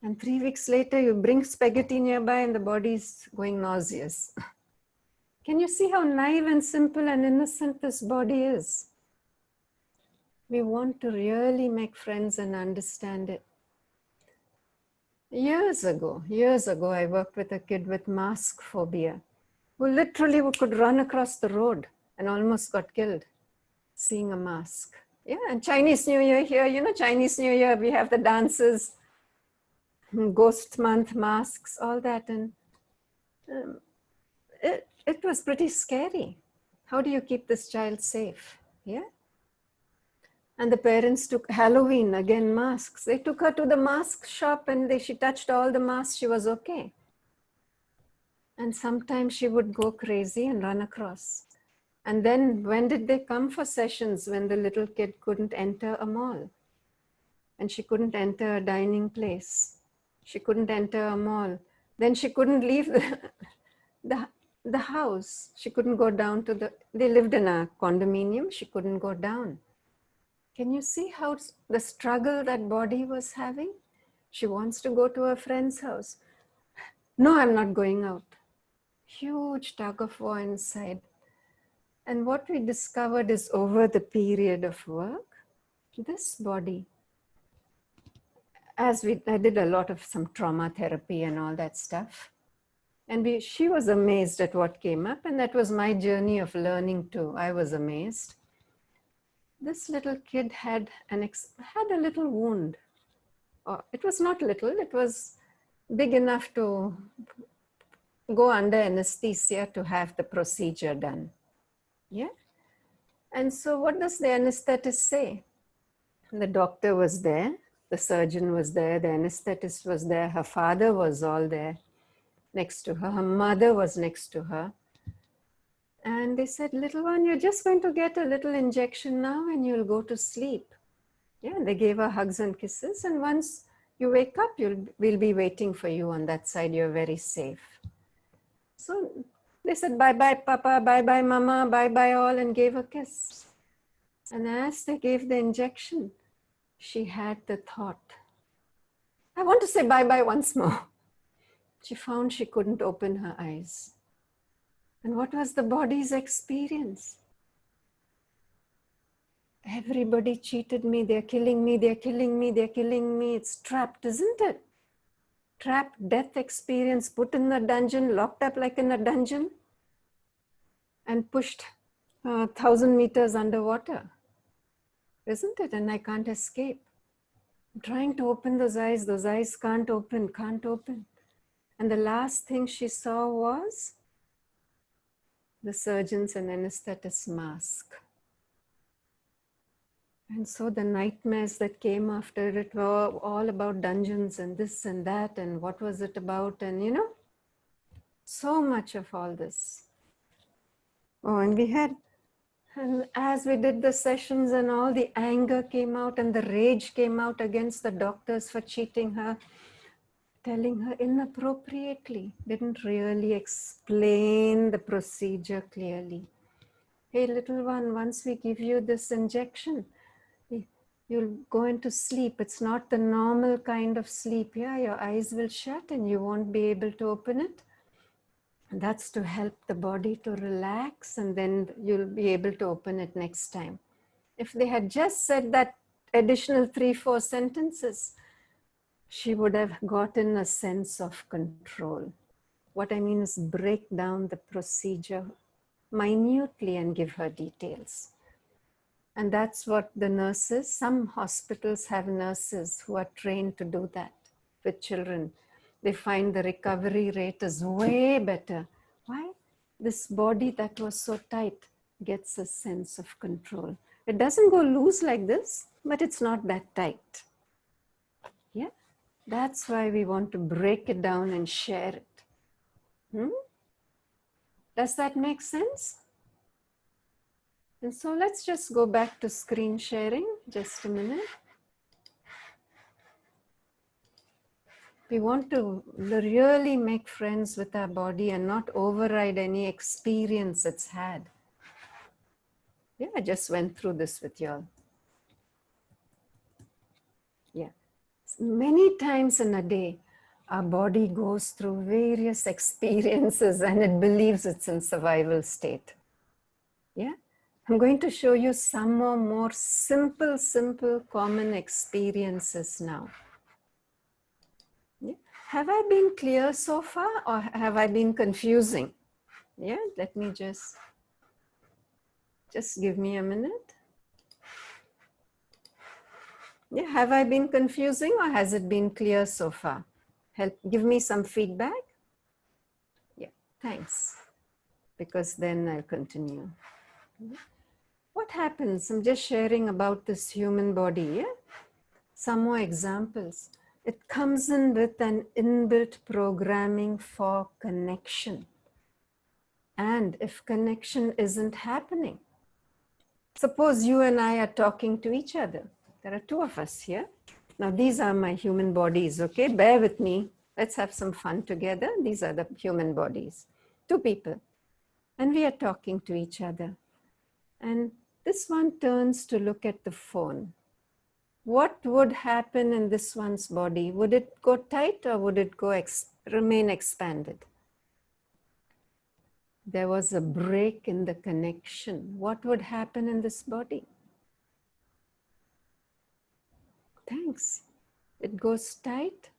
And 3 weeks later, you bring spaghetti nearby and the body's going nauseous. Can you see how naive and simple and innocent this body is? We want to really make friends and understand it. Years ago, I worked with a kid with mask phobia who literally could run across the road and almost got killed seeing a mask. Yeah, and Chinese New Year here, you know, Chinese New Year, we have the dances, ghost month, masks, all that. And it was pretty scary. How do you keep this child safe? Yeah. And the parents took Halloween, again, masks. They took her to the mask shop and she touched all the masks. She was okay. And sometimes she would go crazy and run across. And then when did they come for sessions? When the little kid couldn't enter a mall. And she couldn't enter a dining place. She couldn't enter a mall. Then she couldn't leave the house. She couldn't go down to they lived in a condominium. She couldn't go down. Can you see how the struggle that body was having? She wants to go to her friend's house. No, I'm not going out. Huge tug of war inside. And what we discovered is over the period of work, this body, I did a lot of some trauma therapy and all that stuff. And she was amazed at what came up. And that was my journey of learning too. I was amazed. This little kid had a little wound. It was not little, it was big enough to go under anesthesia to have the procedure done. Yeah. And so what does the anesthetist say? The doctor was there, the surgeon was there, the anesthetist was there, her father was all there next to her mother was next to her. And they said, little one, you're just going to get a little injection now and you'll go to sleep. Yeah, and they gave her hugs and kisses. And once you wake up, we'll be waiting for you on that side. You're very safe. So they said, bye-bye, Papa, bye-bye, Mama, bye-bye all, and gave a kiss. And as they gave the injection, she had the thought, I want to say bye-bye once more. She found she couldn't open her eyes. And what was the body's experience? Everybody cheated me, they're killing me, they're killing me, they're killing me. It's trapped, isn't it? Trapped death experience, put in the dungeon, locked up like in a dungeon, and pushed 1,000 meters underwater, isn't it? And I can't escape. I'm trying to open those eyes can't open. And the last thing she saw was the surgeon's and anesthetist's mask. And so the nightmares that came after it were all about dungeons and this and that and what was it about, and you know, so much of all this. Oh, and as we did the sessions and all, the anger came out and the rage came out against the doctors for cheating her, telling her inappropriately, didn't really explain the procedure clearly. Hey, little one, once we give you this injection, you'll go into sleep. It's not the normal kind of sleep. Yeah, your eyes will shut and you won't be able to open it. And that's to help the body to relax, and then you'll be able to open it next time. If they had just said that additional 3-4 sentences, she would have gotten a sense of control. What I mean is break down the procedure minutely and give her details. And that's what the nurses, some hospitals have nurses who are trained to do that with children. They find the recovery rate is way better. Why? This body that was so tight gets a sense of control. It doesn't go loose like this, but it's not that tight. Yeah, that's why we want to break it down and share it. Does that make sense? And so let's just go back to screen sharing, just a minute. We want to really make friends with our body and not override any experience it's had. Yeah, I just went through this with y'all. Yeah. Many times in a day, our body goes through various experiences and it believes it's in survival state. Yeah. I'm going to show you some more simple, common experiences now. Yeah. Have I been clear so far or have I been confusing? Yeah, let me just give me a minute. Yeah, have I been confusing or has it been clear so far? Give me some feedback. Yeah, thanks. Because then I'll continue. What happens? I'm just sharing about this human body. Yeah? Some more examples. It comes in with an inbuilt programming for connection. And if connection isn't happening, suppose you and I are talking to each other. There are two of us here. Now these are my human bodies, okay? Bear with me. Let's have some fun together. These are the human bodies. Two people. And we are talking to each other. And this one turns to look at the phone. What would happen in this one's body? Would it go tight or would it go remain expanded? There was a break in the connection. What would happen in this body? Thanks. It goes tight.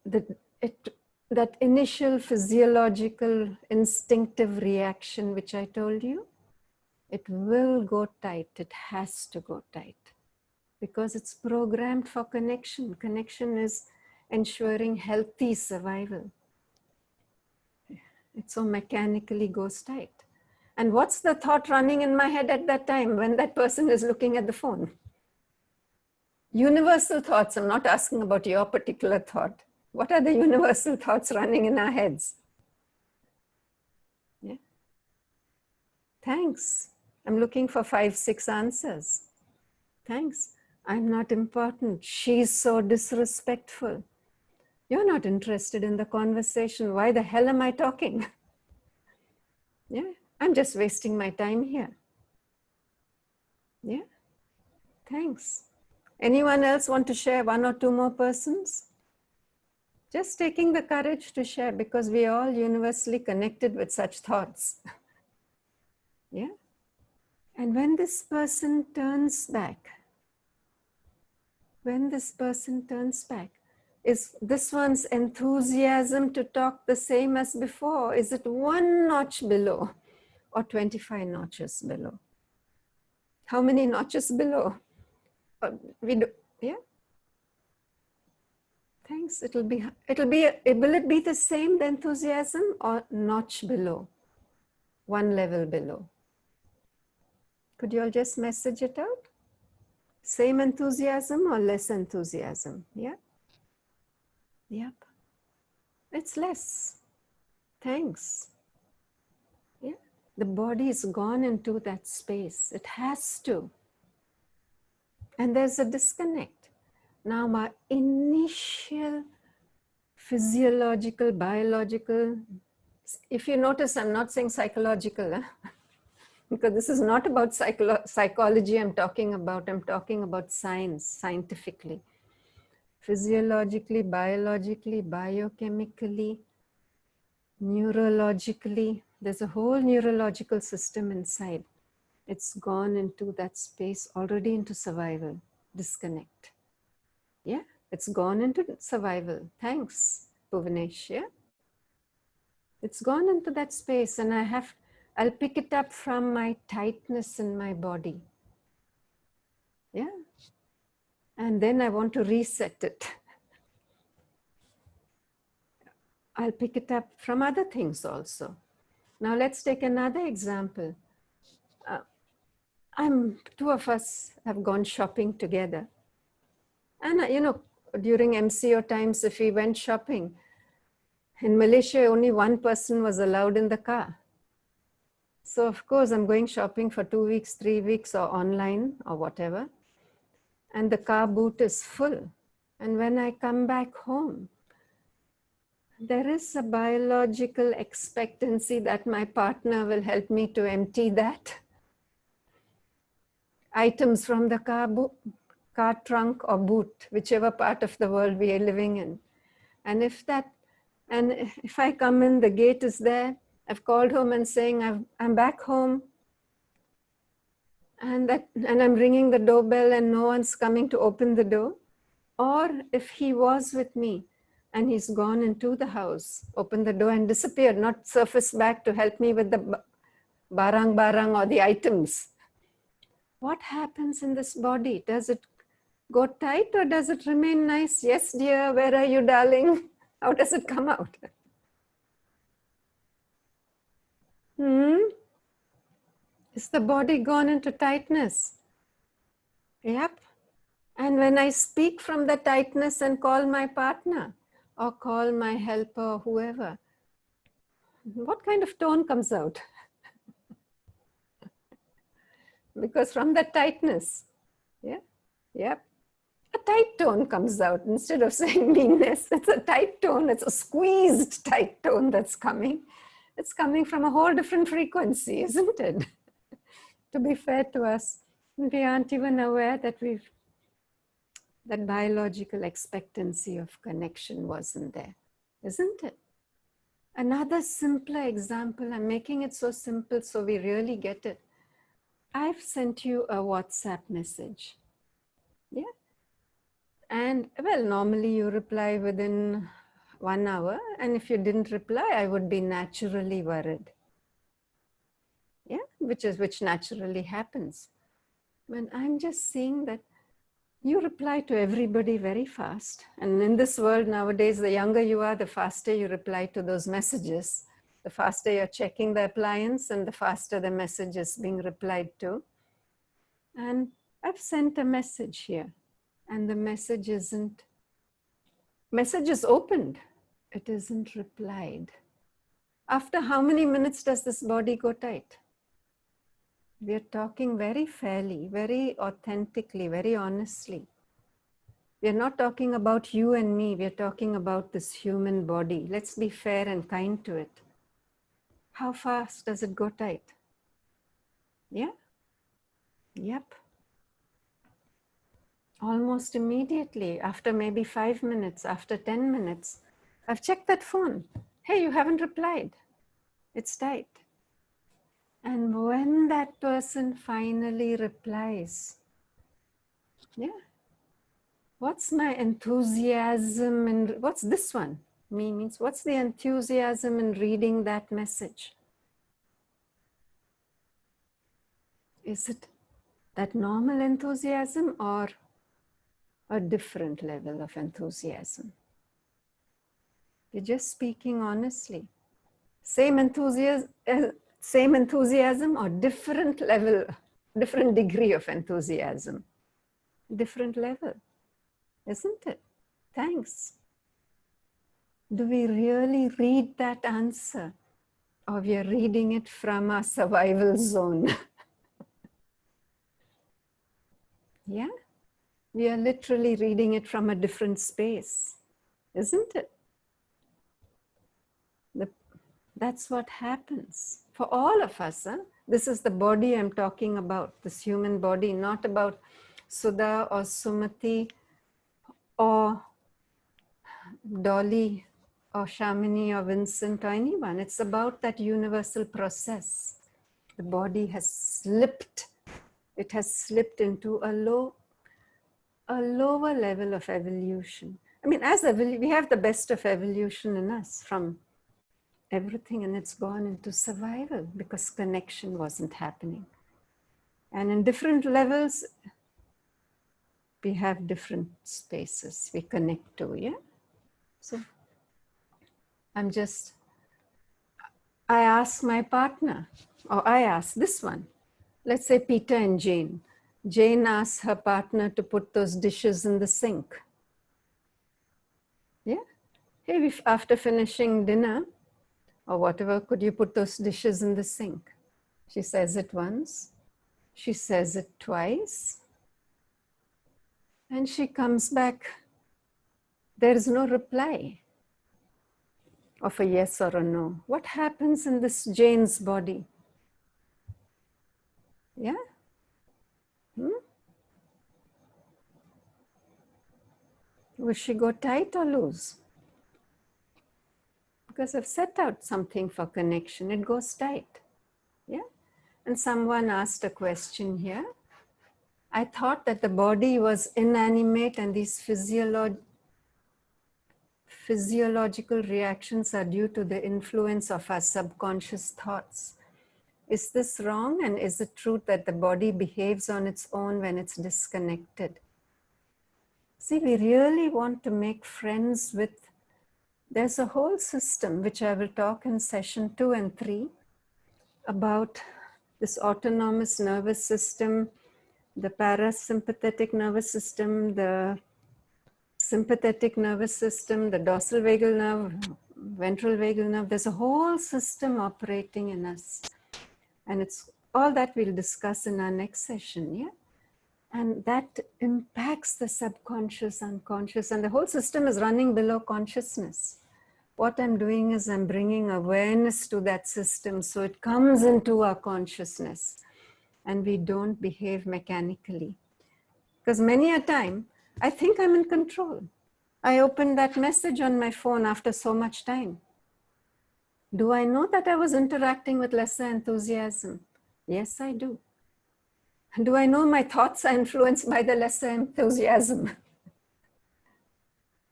That initial physiological instinctive reaction which I told you, it will go tight. It has to go tight because it's programmed for connection. Connection is ensuring healthy survival. It so mechanically goes tight. And what's the thought running in my head at that time when that person is looking at the phone? Universal thoughts. I'm not asking about your particular thought. What are the universal thoughts running in our heads? Yeah. Thanks. I'm looking for 5, 6 answers. Thanks. I'm not important. She's so disrespectful. You're not interested in the conversation. Why the hell am I talking? Yeah. I'm just wasting my time here. Yeah. Thanks. Anyone else want to share? 1 or 2 more persons? Just taking the courage to share because we are all universally connected with such thoughts. Yeah. And when this person turns back, is this one's enthusiasm to talk the same as before? Is it 1 notch below or 25 notches below? How many notches below? Yeah. Thanks. Will it be the same, the enthusiasm, or notch below? 1 level below? Could you all just message it out? Same enthusiasm or less enthusiasm? Yeah? Yep. It's less. Thanks. Yeah. The body is gone into that space. It has to. And there's a disconnect. Now my initial physiological, biological, if you notice, I'm not saying psychological, because this is not about psychology I'm talking about science, scientifically. Physiologically, biologically, biochemically, neurologically, there's a whole neurological system inside. It's gone into that space, already into survival, disconnect. Yeah, it's gone into survival. Thanks, Bhuvanesh. Yeah? It's gone into that space and I'll pick it up from my tightness in my body. Yeah. And then I want to reset it. I'll pick it up from other things also. Now let's take another example. 2 of us have gone shopping together. And during MCO times, if we went shopping, in Malaysia, only 1 person was allowed in the car. So of course I'm going shopping for 2 weeks, 3 weeks, or online or whatever. And the car boot is full. And when I come back home, there is a biological expectancy that my partner will help me to empty that. Items from the car trunk or boot, whichever part of the world we are living in. And if I come in, the gate is there. I've called home and saying, I'm back home. And I'm ringing the doorbell and no one's coming to open the door. Or if he was with me and he's gone into the house, opened the door and disappeared, not surfaced back to help me with the barang or the items. What happens in this body? Does it go tight or does it remain nice? Yes, dear, where are you, darling? How does it come out? Is the body gone into tightness? Yep. And when I speak from the tightness and call my partner or call my helper or whoever, what kind of tone comes out? Because from the tightness, yeah, yep, a tight tone comes out. Instead of saying meanness, it's a tight tone, it's a squeezed tight tone that's coming. It's coming from a whole different frequency, isn't it? To be fair to us, we aren't even aware that that biological expectancy of connection wasn't there, isn't it? Another simpler example, I'm making it so simple so we really get it. I've sent you a WhatsApp message, yeah? And well, normally you reply within 1 hour, and if you didn't reply, I would be naturally worried. Yeah, which naturally happens. When I'm just seeing that you reply to everybody very fast. And in this world nowadays, the younger you are, the faster you reply to those messages. The faster you're checking the appliance and the faster the message is being replied to. And I've sent a message here and the message is opened. It isn't replied. After how many minutes does this body go tight? We're talking very fairly, very authentically, very honestly. We're not talking about you and me. We're talking about this human body. Let's be fair and kind to it. How fast does it go tight? Yeah? Yep. Almost immediately, after maybe 5 minutes, after 10 minutes, I've checked that phone. Hey, you haven't replied. It's tight. And when that person finally replies, yeah, what's my enthusiasm and what's this one? Me means what's the enthusiasm in reading that message? Is it that normal enthusiasm or a different level of enthusiasm? You're just speaking honestly. Same enthusiasm or different level, different degree of enthusiasm. Different level, isn't it? Thanks. Do we really read that answer? Or we are reading it from our survival zone? Yeah? We are literally reading it from a different space, isn't it? That's what happens for all of us. Huh? This is the body I'm talking about, this human body, not about Sudha or Sumati or Dolly or Shamini or Vincent or anyone. It's about that universal process. The body has slipped. It has slipped into a lower level of evolution. I mean, we have the best of evolution in us from everything, and it's gone into survival because connection wasn't happening. And in different levels, we have different spaces we connect to, yeah? So I ask my partner, or I ask this one. Let's say Peter and Jane. Jane asks her partner to put those dishes in the sink. Yeah? Hey, after finishing dinner, or whatever, could you put those dishes in the sink? She says it once, she says it twice, and she comes back. There is no reply of a yes or a no. What happens in this Jane's body? Yeah? Will she go tight or loose? Because I've set out something for connection, it goes tight. Yeah? And someone asked a question here. I thought that the body was inanimate and these physiological reactions are due to the influence of our subconscious thoughts. Is this wrong? And is it true that the body behaves on its own when it's disconnected? See, we really want to make friends with, there's a whole system which I will talk in session 2 and 3 about this autonomous nervous system, the parasympathetic nervous system, the sympathetic nervous system, the dorsal vagal nerve, ventral vagal nerve. There's a whole system operating in us. And it's all that we'll discuss in our next session, yeah? And that impacts the subconscious, unconscious, and the whole system is running below consciousness. What I'm doing is I'm bringing awareness to that system so it comes into our consciousness and we don't behave mechanically. Because many a time, I think I'm in control. I opened that message on my phone after so much time. Do I know that I was interacting with lesser enthusiasm? Yes, I do. Do I know my thoughts are influenced by the lesser enthusiasm?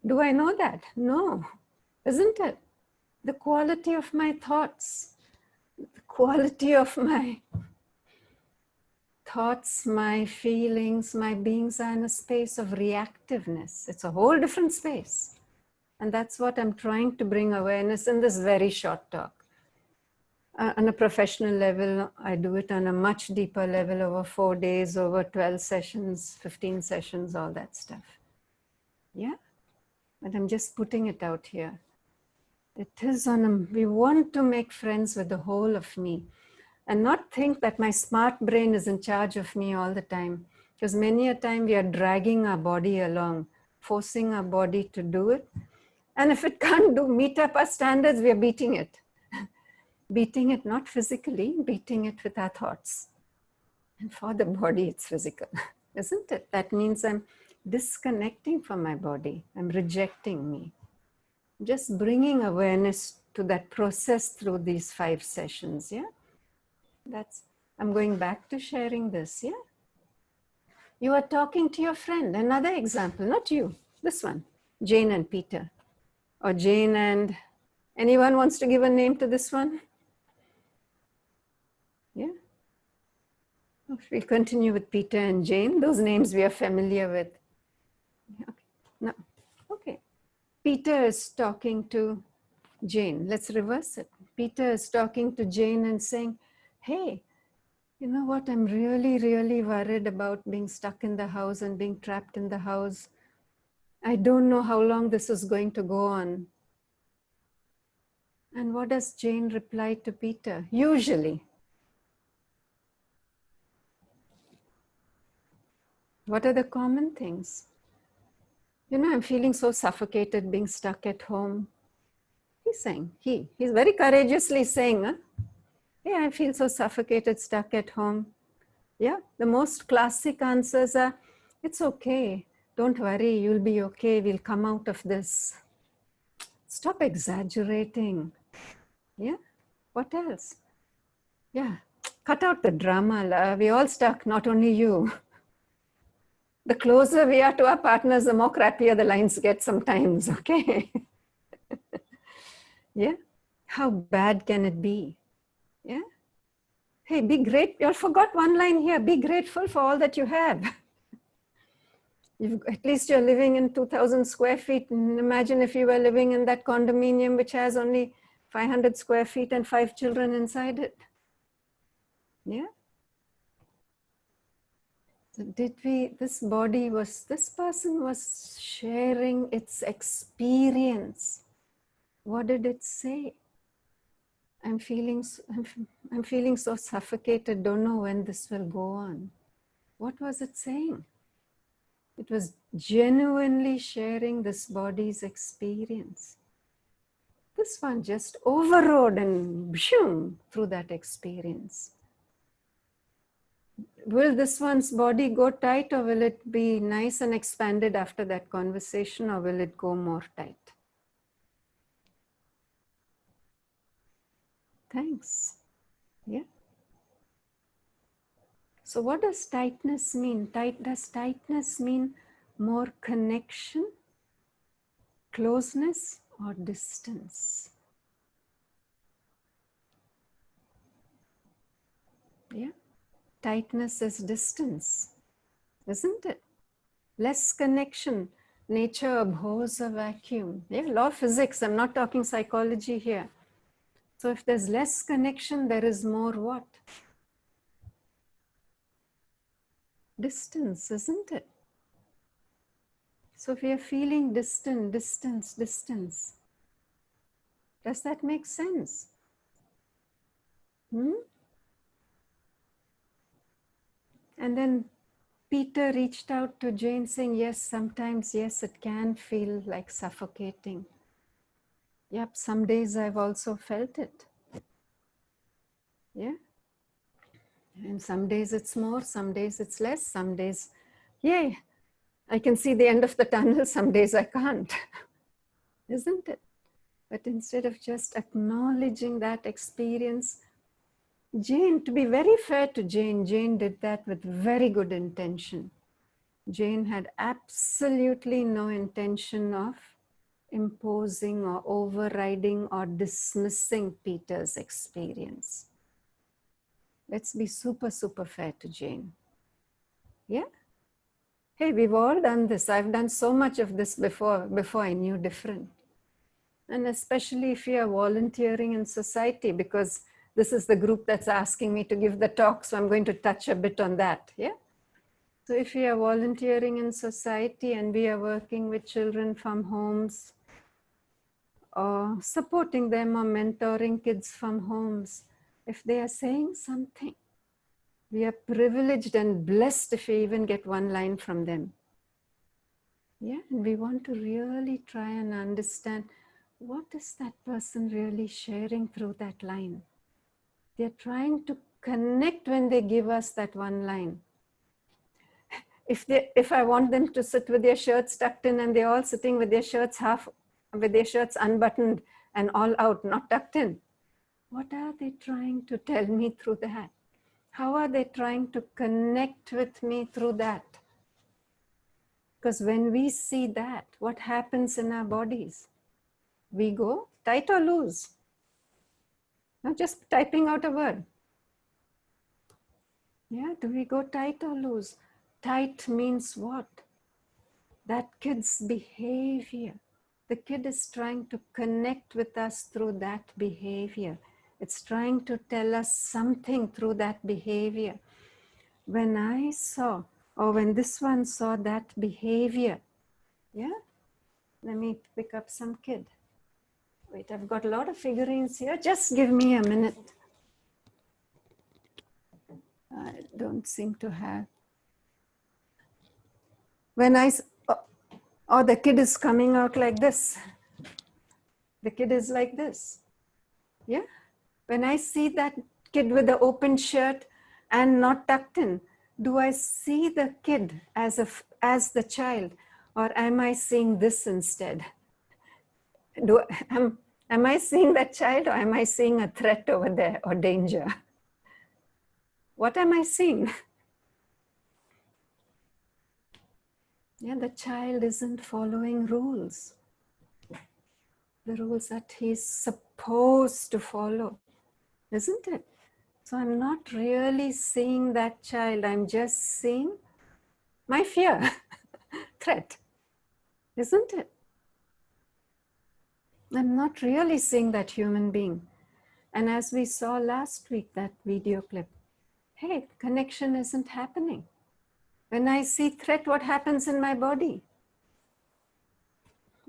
Do I know that? No, isn't it? The quality of my thoughts, the quality of my thoughts, my feelings, my beings are in a space of reactiveness. It's a whole different space. And that's what I'm trying to bring awareness in this very short talk. On a professional level, I do it on a much deeper level over 4 days, over 12 sessions, 15 sessions, all that stuff. Yeah? But I'm just putting it out here. It is we want to make friends with the whole of me and not think that my smart brain is in charge of me all the time. Because many a time we are dragging our body along, forcing our body to do it. And if it can't meet up our standards, we are beating it. Beating it not physically, beating it with our thoughts. And for the body, it's physical, isn't it? That means I'm disconnecting from my body. I'm rejecting me. Just bringing awareness to that process through these 5 sessions, yeah? I'm going back to sharing this, yeah? You are talking to your friend. Another example, not you, this one, Jane and Peter. Or Jane and, anyone wants to give a name to this one? Yeah? We'll continue with Peter and Jane. Those names we are familiar with. Okay. No. Okay. Peter is talking to Jane. Let's reverse it. Peter is talking to Jane and saying, hey, you know what? I'm really, really worried about being stuck in the house and being trapped in the house. I don't know how long this is going to go on. And what does Jane reply to Peter? Usually. What are the common things? You know, I'm feeling so suffocated being stuck at home. He's saying, he's very courageously saying, huh? Yeah, I feel so suffocated, stuck at home. Yeah, the most classic answers are, it's okay. Don't worry, you'll be okay. We'll come out of this. Stop exaggerating. Yeah, what else? Yeah, cut out the drama. We're all stuck, not only you. The closer we are to our partners, the more crappier the lines get sometimes, okay? Yeah, how bad can it be? Yeah. Hey, be great. You forgot one line here. Be grateful for all that you have. At least you're living in 2,000 square feet. And imagine if you were living in that condominium which has only 500 square feet and 5 children inside it. Yeah. So this person was sharing its experience. What did it say? I'm feeling so suffocated, don't know when this will go on. What was it saying? It was genuinely sharing this body's experience. This one just overrode and boom, through that experience. Will this one's body go tight, or will it be nice and expanded after that conversation, or will it go more tight? Thanks. Yeah. So what does tightness mean? Does tightness mean more connection, closeness, or distance? Yeah. Tightness is distance, isn't it? Less connection. Nature abhors a vacuum. Yeah, law of physics. I'm not talking psychology here. So if there's less connection, there is more what? Distance, isn't it? So if we are feeling distant, distance, does that make sense? And then Peter reached out to Jane saying, yes, sometimes, yes, it can feel like suffocating. Yep, some days I've also felt it. Yeah. And some days it's more, some days it's less, some days, yay, I can see the end of the tunnel, some days I can't. Isn't it? But instead of just acknowledging that experience, Jane, to be very fair to Jane, Jane did that with very good intention. Jane had absolutely no intention of imposing or overriding or dismissing Peter's experience. Let's be super, super fair to Jane. Yeah? Hey, we've all done this. I've done so much of this before I knew different. And especially if you are volunteering in society, because this is the group that's asking me to give the talk, so I'm going to touch a bit on that. Yeah? So if we are volunteering in society and we are working with children from homes, or supporting them or mentoring kids from homes, if they are saying something, we are privileged and blessed if we even get one line from them. Yeah, and we want to really try and understand, what is that person really sharing through that line? They're trying to connect when they give us that one line. If I want them to sit with their shirts tucked in and they're all sitting with their shirts unbuttoned and all out, not tucked in, what are they trying to tell me through that? How are they trying to connect with me through that? Because when we see that, what happens in our bodies? We go tight or loose. Not just typing out a word. Yeah, do we go tight or loose? Tight means what? That kid's behavior. The kid is trying to connect with us through that behavior. It's trying to tell us something through that behavior. When I saw, or when this one saw that behavior, yeah, let me pick up some kid. Wait, I've got a lot of figurines here. Just give me a minute. I don't seem to have. When the kid is coming out like this. The kid is like this. Yeah. When I see that kid with the open shirt and not tucked in, do I see the kid as the child, or am I seeing this instead? Am I seeing that child, or am I seeing a threat over there or danger? What am I seeing? Yeah, the child isn't following rules. The rules that he's supposed to follow, isn't it? So I'm not really seeing that child. I'm just seeing my fear, threat, isn't it? I'm not really seeing that human being. And as we saw last week, that video clip, hey, connection isn't happening. When I see threat, what happens in my body?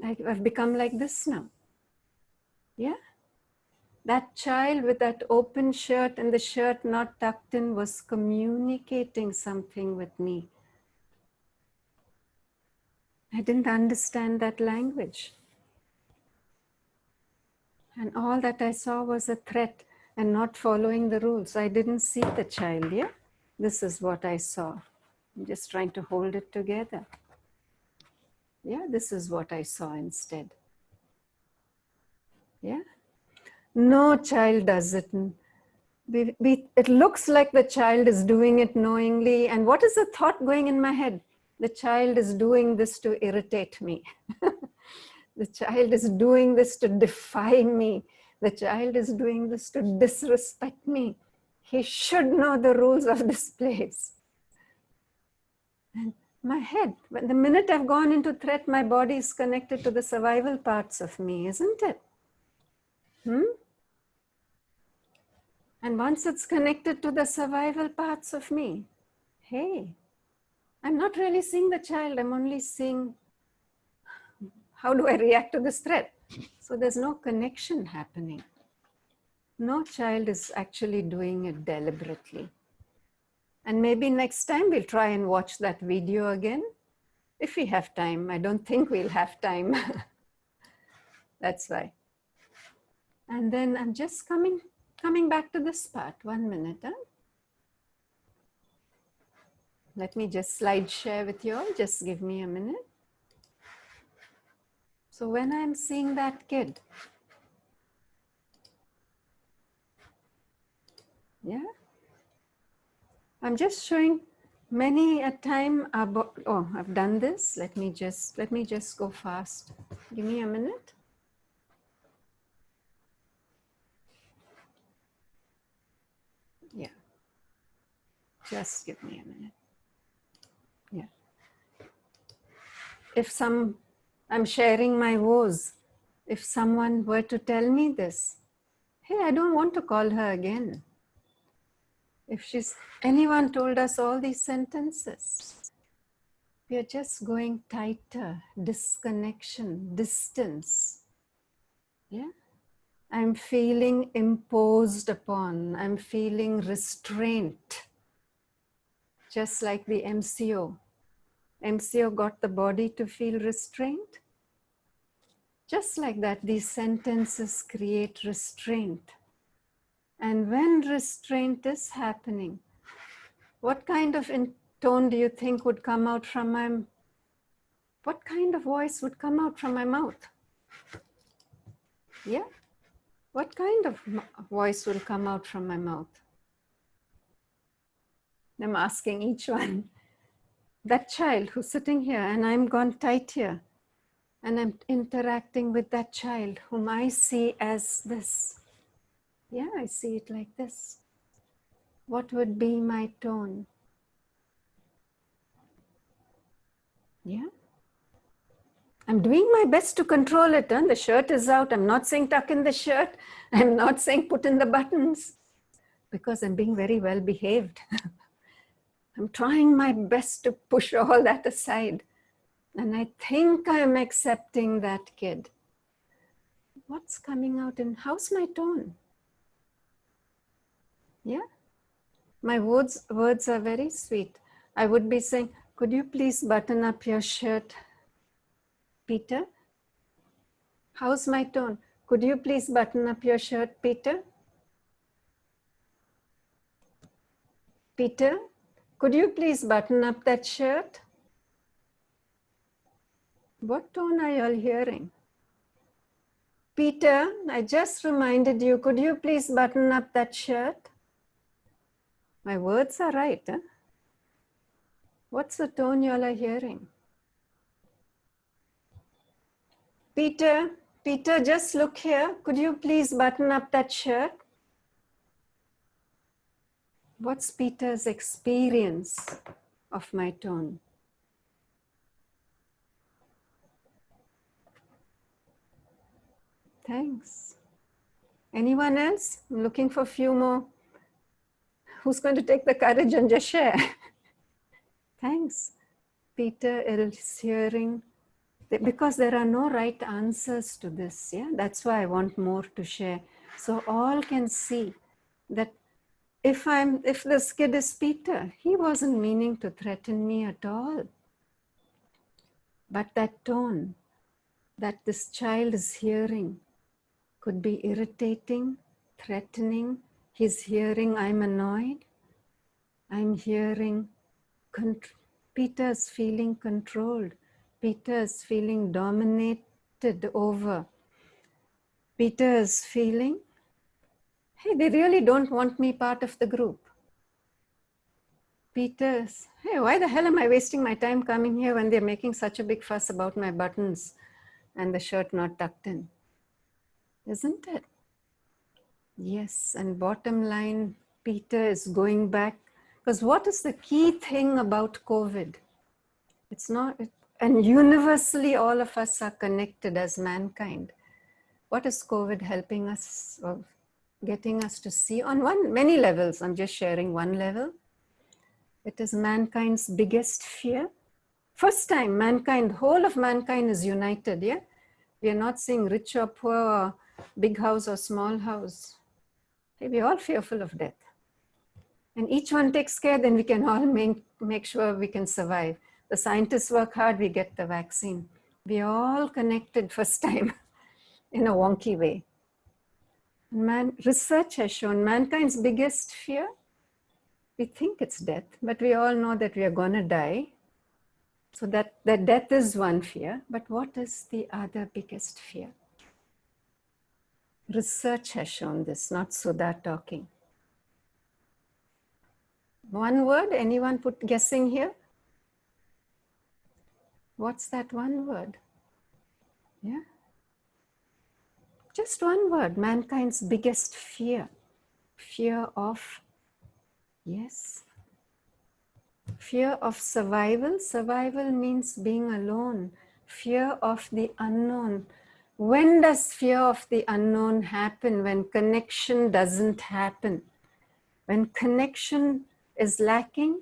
I've become like this now. Yeah? That child with that open shirt and the shirt not tucked in was communicating something with me. I didn't understand that language. And all that I saw was a threat and not following the rules. I didn't see the child, yeah? This is what I saw. I'm just trying to hold it together. Yeah, this is what I saw instead. Yeah? No child does it. It looks like the child is doing it knowingly. And what is the thought going in my head? The child is doing this to irritate me. The child is doing this to defy me. The child is doing this to disrespect me. He should know the rules of this place. And my head, the minute I've gone into threat, my body is connected to the survival parts of me, isn't it? And once it's connected to the survival parts of me, hey, I'm not really seeing the child, I'm only seeing how do I react to this threat. So there's no connection happening. No child is actually doing it deliberately. And maybe next time we'll try and watch that video again. If we have time. I don't think we'll have time. That's why. And then I'm just coming back to this part. 1 minute. Huh? Let me just slide share with you all. Just give me a minute. So when I'm seeing that kid, yeah, I'm just showing many a time about, oh, I've done this. Let me just go fast. Give me a minute. Yeah. Just give me a minute. Yeah. If I'm sharing my woes. If someone were to tell me this, hey, I don't want to call her again. If anyone told us all these sentences, we are just going tighter, disconnection, distance. Yeah. I'm feeling imposed upon. I'm feeling restraint. Just like the MCO. MCO got the body to feel restraint. Just like that, these sentences create restraint. And when restraint is happening, what kind of tone do you think would come out from what kind of voice would come out from my mouth? Yeah? What kind of voice will come out from my mouth? I'm asking each one. That child who's sitting here and I'm gone tight here and I'm interacting with that child whom I see as this. Yeah, I see it like this. What would be my tone? Yeah. I'm doing my best to control it. Huh? The shirt is out. I'm not saying tuck in the shirt. I'm not saying put in the buttons because I'm being very well behaved. I'm trying my best to push all that aside. And I think I'm accepting that kid. What's coming out in, how's my tone? Yeah? My words are very sweet. I would be saying, could you please button up your shirt, Peter? How's my tone? Could you please button up your shirt, Peter? Peter, could you please button up that shirt? What tone are you all hearing? Peter, I just reminded you, could you please button up that shirt? My words are right, huh? What's the tone you all are hearing? Peter, just look here. Could you please button up that shirt? What's Peter's experience of my tone? Thanks. Anyone else? I'm looking for a few more. Who's going to take the courage and just share? Thanks. Peter is hearing, because there are no right answers to this. Yeah, that's why I want more to share. So all can see that if this kid is Peter, he wasn't meaning to threaten me at all. But that tone that this child is hearing could be irritating, threatening. He's hearing, I'm annoyed. I'm hearing, Peter's feeling controlled. Peter's feeling dominated over. Peter's feeling, hey, they really don't want me part of the group. Peter's, hey, why the hell am I wasting my time coming here when they're making such a big fuss about my buttons and the shirt not tucked in? Isn't it? Yes, and bottom line, Peter is going back. Because what is the key thing about COVID? It's not, and universally all of us are connected as mankind. What is COVID helping us or getting us to see on many levels? I'm just sharing one level. It is mankind's biggest fear. First time mankind, whole of mankind is united, yeah? We are not seeing rich or poor or big house or small house. We're all fearful of death. And each one takes care, then we can all make sure we can survive. The scientists work hard, we get the vaccine. We are all connected first time in a wonky way. Research has shown mankind's biggest fear, we think it's death, but we all know that we are going to die. So that death is one fear, but what is the other biggest fear? Research has shown this, not Sudha talking. One word, anyone put guessing here? What's that one word? Yeah? Just one word, mankind's biggest fear. Fear of, yes. Fear of survival. Survival means being alone. Fear of the unknown. When does fear of the unknown happen? When connection doesn't happen. When connection is lacking,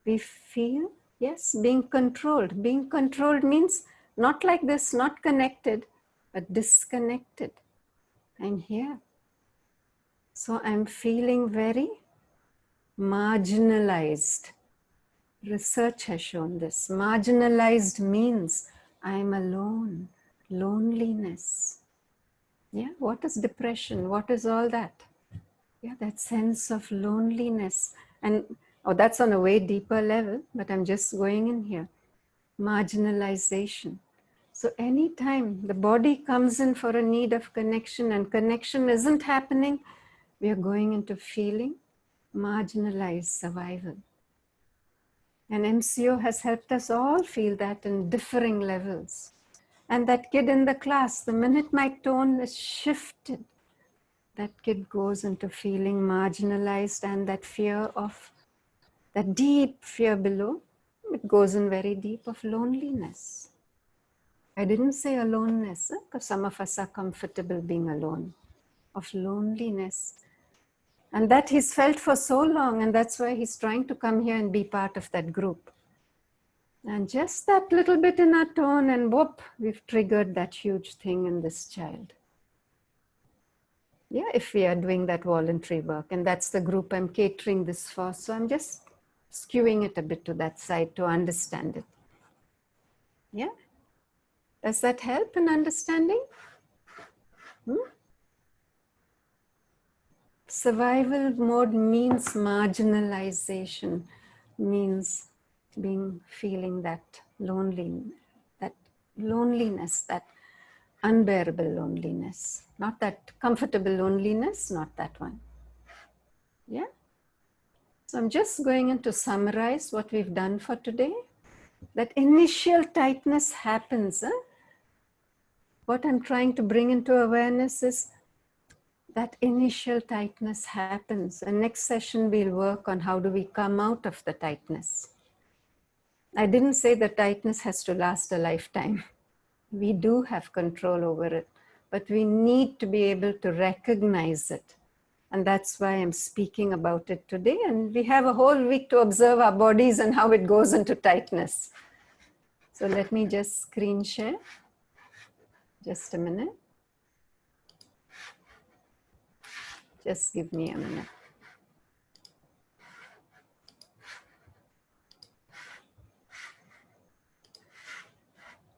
we feel, yes, being controlled. Being controlled means not like this, not connected, but disconnected. I'm here. So I'm feeling very marginalized. Research has shown this. Marginalized means I'm alone, loneliness. Yeah, what is depression? What is all that? Yeah, that sense of loneliness. And that's on a way deeper level, but I'm just going in here. Marginalization. So anytime the body comes in for a need of connection and connection isn't happening, we are going into feeling marginalized survival. And MCO has helped us all feel that in differing levels. And that kid in the class, the minute my tone is shifted, that kid goes into feeling marginalized, and that fear of, that deep fear below, it goes in very deep of loneliness. I didn't say aloneness, because some of us are comfortable being alone, of loneliness. And that he's felt for so long, and that's why he's trying to come here and be part of that group. And just that little bit in our tone, and whoop, we've triggered that huge thing in this child. Yeah, if we are doing that voluntary work, and that's the group I'm catering this for. So I'm just skewing it a bit to that side to understand it. Yeah? Does that help in understanding? Survival mode means marginalization, means feeling that loneliness, that unbearable loneliness, not that comfortable loneliness, not that one. Yeah? So I'm just going in to summarize what we've done for today. That initial tightness happens. What I'm trying to bring into awareness is that initial tightness happens. And next session we'll work on how do we come out of the tightness. I didn't say the tightness has to last a lifetime. We do have control over it, but we need to be able to recognize it. And that's why I'm speaking about it today. And we have a whole week to observe our bodies and how it goes into tightness. So let me just screen share. Just a minute. Just give me a minute.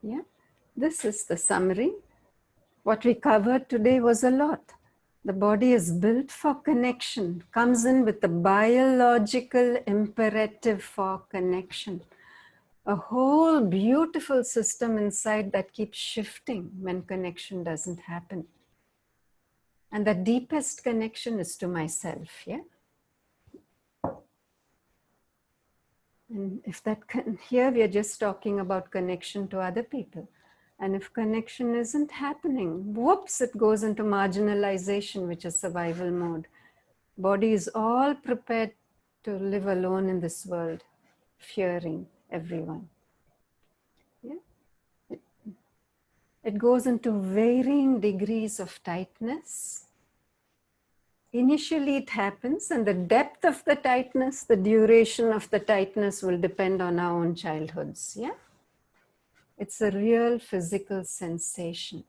Yeah, this is the summary. What we covered today was a lot. The body is built for connection, comes in with the biological imperative for connection. A whole beautiful system inside that keeps shifting when connection doesn't happen. And the deepest connection is to myself, yeah? And if that here we are just talking about connection to other people. And if connection isn't happening, whoops, it goes into marginalization, which is survival mode. Body is all prepared to live alone in this world, fearing everyone. Yeah? It goes into varying degrees of tightness. Initially it happens, and the depth of the tightness, the duration of the tightness will depend on our own childhoods. Yeah? It's a real physical sensation.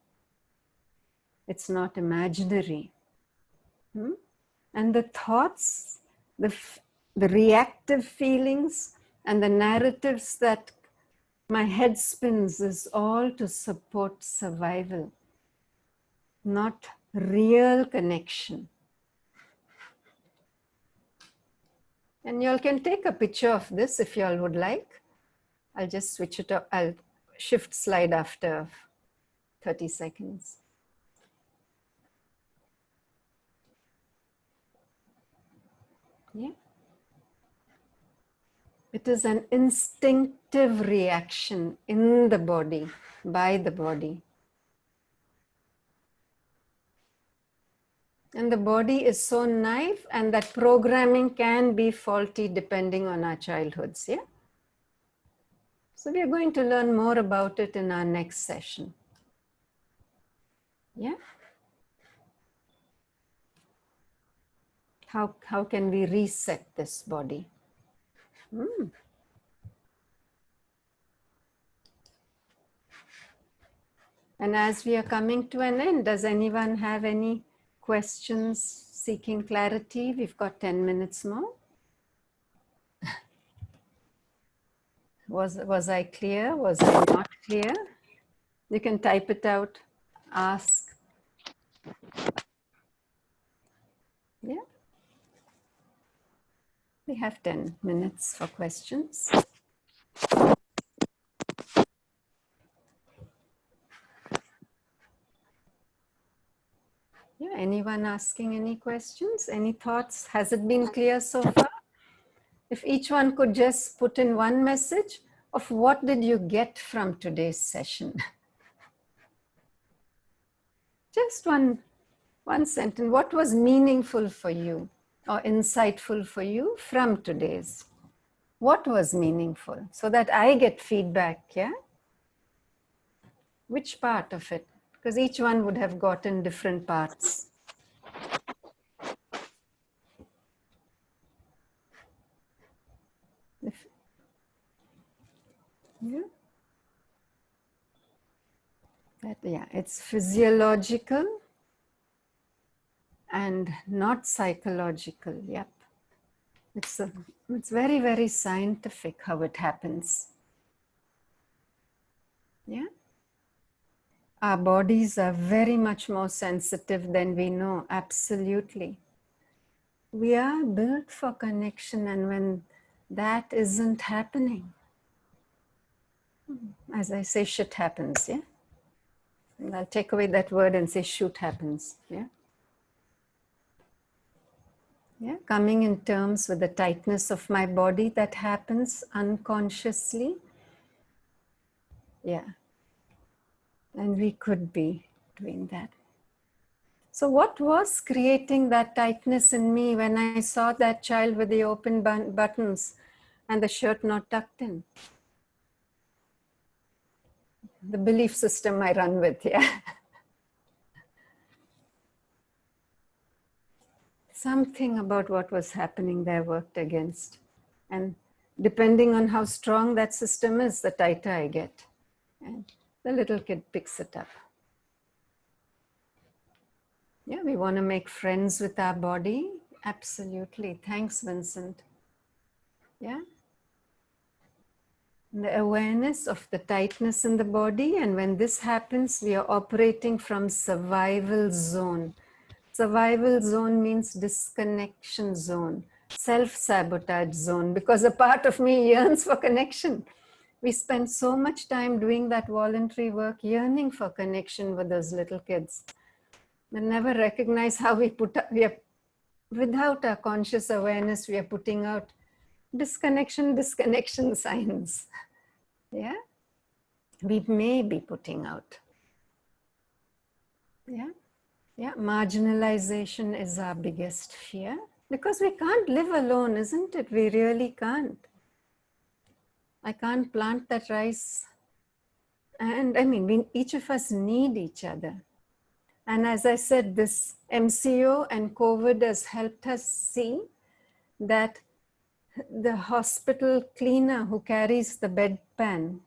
It's not imaginary. And the thoughts, the reactive feelings, and the narratives that my head spins is all to support survival, not real connection. And y'all can take a picture of this if y'all would like. I'll just switch it up. I'll shift slide after 30 seconds. Yeah. It is an instinctive reaction in the body, by the body. And the body is so naive, and that programming can be faulty depending on our childhoods, yeah? So we are going to learn more about it in our next session. Yeah? How can we reset this body? And as we are coming to an end, does anyone have any questions seeking clarity? We've got 10 minutes more. Was I clear? Was I not clear? You can type it out, ask. Yeah. We have 10 minutes for questions. Yeah, anyone asking any questions? Any thoughts? Has it been clear so far? If each one could just put in one message of what did you get from today's session? Just one sentence. What was meaningful for you or insightful for you from today's? What was meaningful? So that I get feedback, yeah? Which part of it? Because each one would have gotten different parts. Yeah. Yeah, it's physiological and not psychological. Yep. It's very, very scientific how it happens. Yeah. Our bodies are very much more sensitive than we know. Absolutely. We are built for connection, and when that isn't happening, as I say, shit happens, yeah? And I'll take away that word and say shoot happens, yeah? Yeah, coming in terms with the tightness of my body that happens unconsciously. Yeah. And we could be doing that. So what was creating that tightness in me when I saw that child with the open buttons and the shirt not tucked in? The belief system I run with, yeah. Something about what was happening there worked against. And depending on how strong that system is, the tighter I get. And the little kid picks it up. Yeah, we want to make friends with our body. Absolutely. Thanks, Vincent. Yeah. The awareness of the tightness in the body, and when this happens, we are operating from survival zone. Survival zone means disconnection zone, self-sabotage zone, because a part of me yearns for connection. We spend so much time doing that voluntary work, yearning for connection with those little kids, and never recognize how we are, without our conscious awareness, we are putting out disconnection signs. Yeah, we may be putting out. Yeah, marginalization is our biggest fear, because we can't live alone, isn't it? We really can't. I can't plant that rice. And I mean, each of us need each other. And as I said, this MCO and COVID has helped us see that the hospital cleaner who carries the bedpan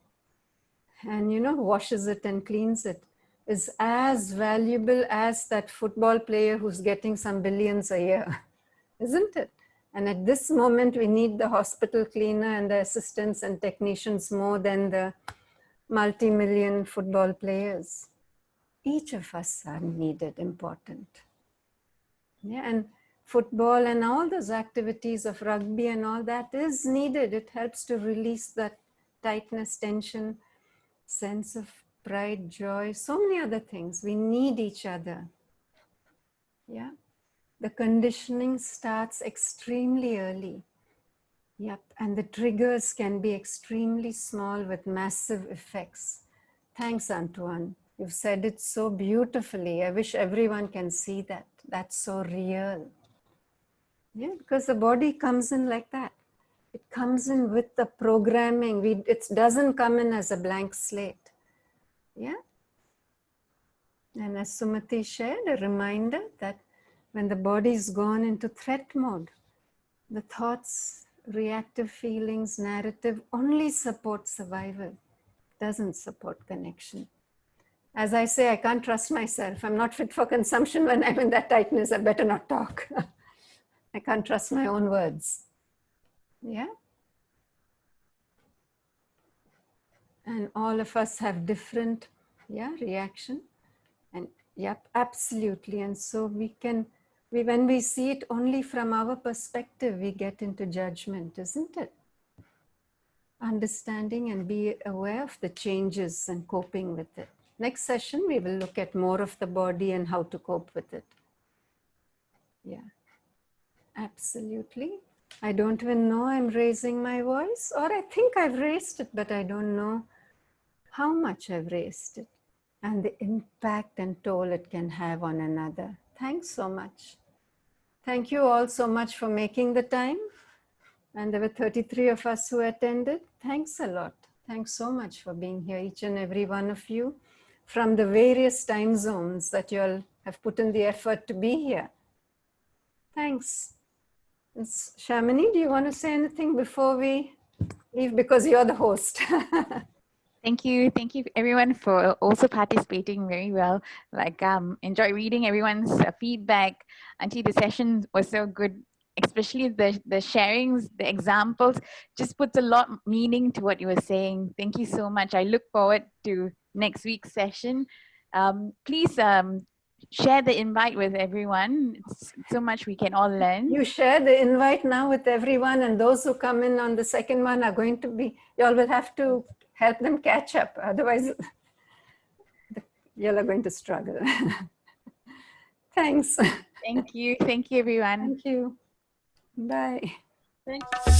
and washes it and cleans it is as valuable as that football player who's getting some billions a year, isn't it? And at this moment, we need the hospital cleaner and the assistants and technicians more than the multi-million football players. Each of us are needed, important. Yeah, and football and all those activities of rugby and all that is needed. It helps to release that tightness, tension, sense of pride, joy, so many other things. We need each other. Yeah. The conditioning starts extremely early. Yep. And the triggers can be extremely small with massive effects. Thanks, Antoine. You've said it so beautifully. I wish everyone can see that. That's so real. Yeah, because the body comes in like that. It comes in with the programming. It doesn't come in as a blank slate. Yeah. And as Sumati shared, a reminder that when the body is gone into threat mode, the thoughts, reactive feelings, narrative only support survival, doesn't support connection. As I say, I can't trust myself. I'm not fit for consumption when I'm in that tightness. I better not talk. I can't trust my own words. Yeah. And all of us have different, reaction. And yep, absolutely. And so when we see it only from our perspective, we get into judgment, isn't it? Understanding and be aware of the changes and coping with it. Next session, we will look at more of the body and how to cope with it. Yeah, absolutely. I don't even know I'm raising my voice, or I think I've raised it, but I don't know how much I've raised it and the impact and toll it can have on another. Thanks so much. Thank you all so much for making the time. And there were 33 of us who attended. Thanks a lot. Thanks so much for being here, each and every one of you, from the various time zones that you all have put in the effort to be here. Thanks. Shamini, do you want to say anything before we leave? Because you're the host. Thank you everyone for also participating very well. Enjoy reading everyone's feedback. Auntie, the session was so good, especially the sharings, the examples, just puts a lot of meaning to what you were saying. Thank you so much. I look forward to next week's session. Please share the invite with everyone. It's so much we can all learn. You share the invite now with everyone, and those who come in on the second one are going to be, you all will have to help them catch up. Otherwise, you all are going to struggle. Thanks. Thank you. Thank you, everyone. Thank you. Bye. Thank you.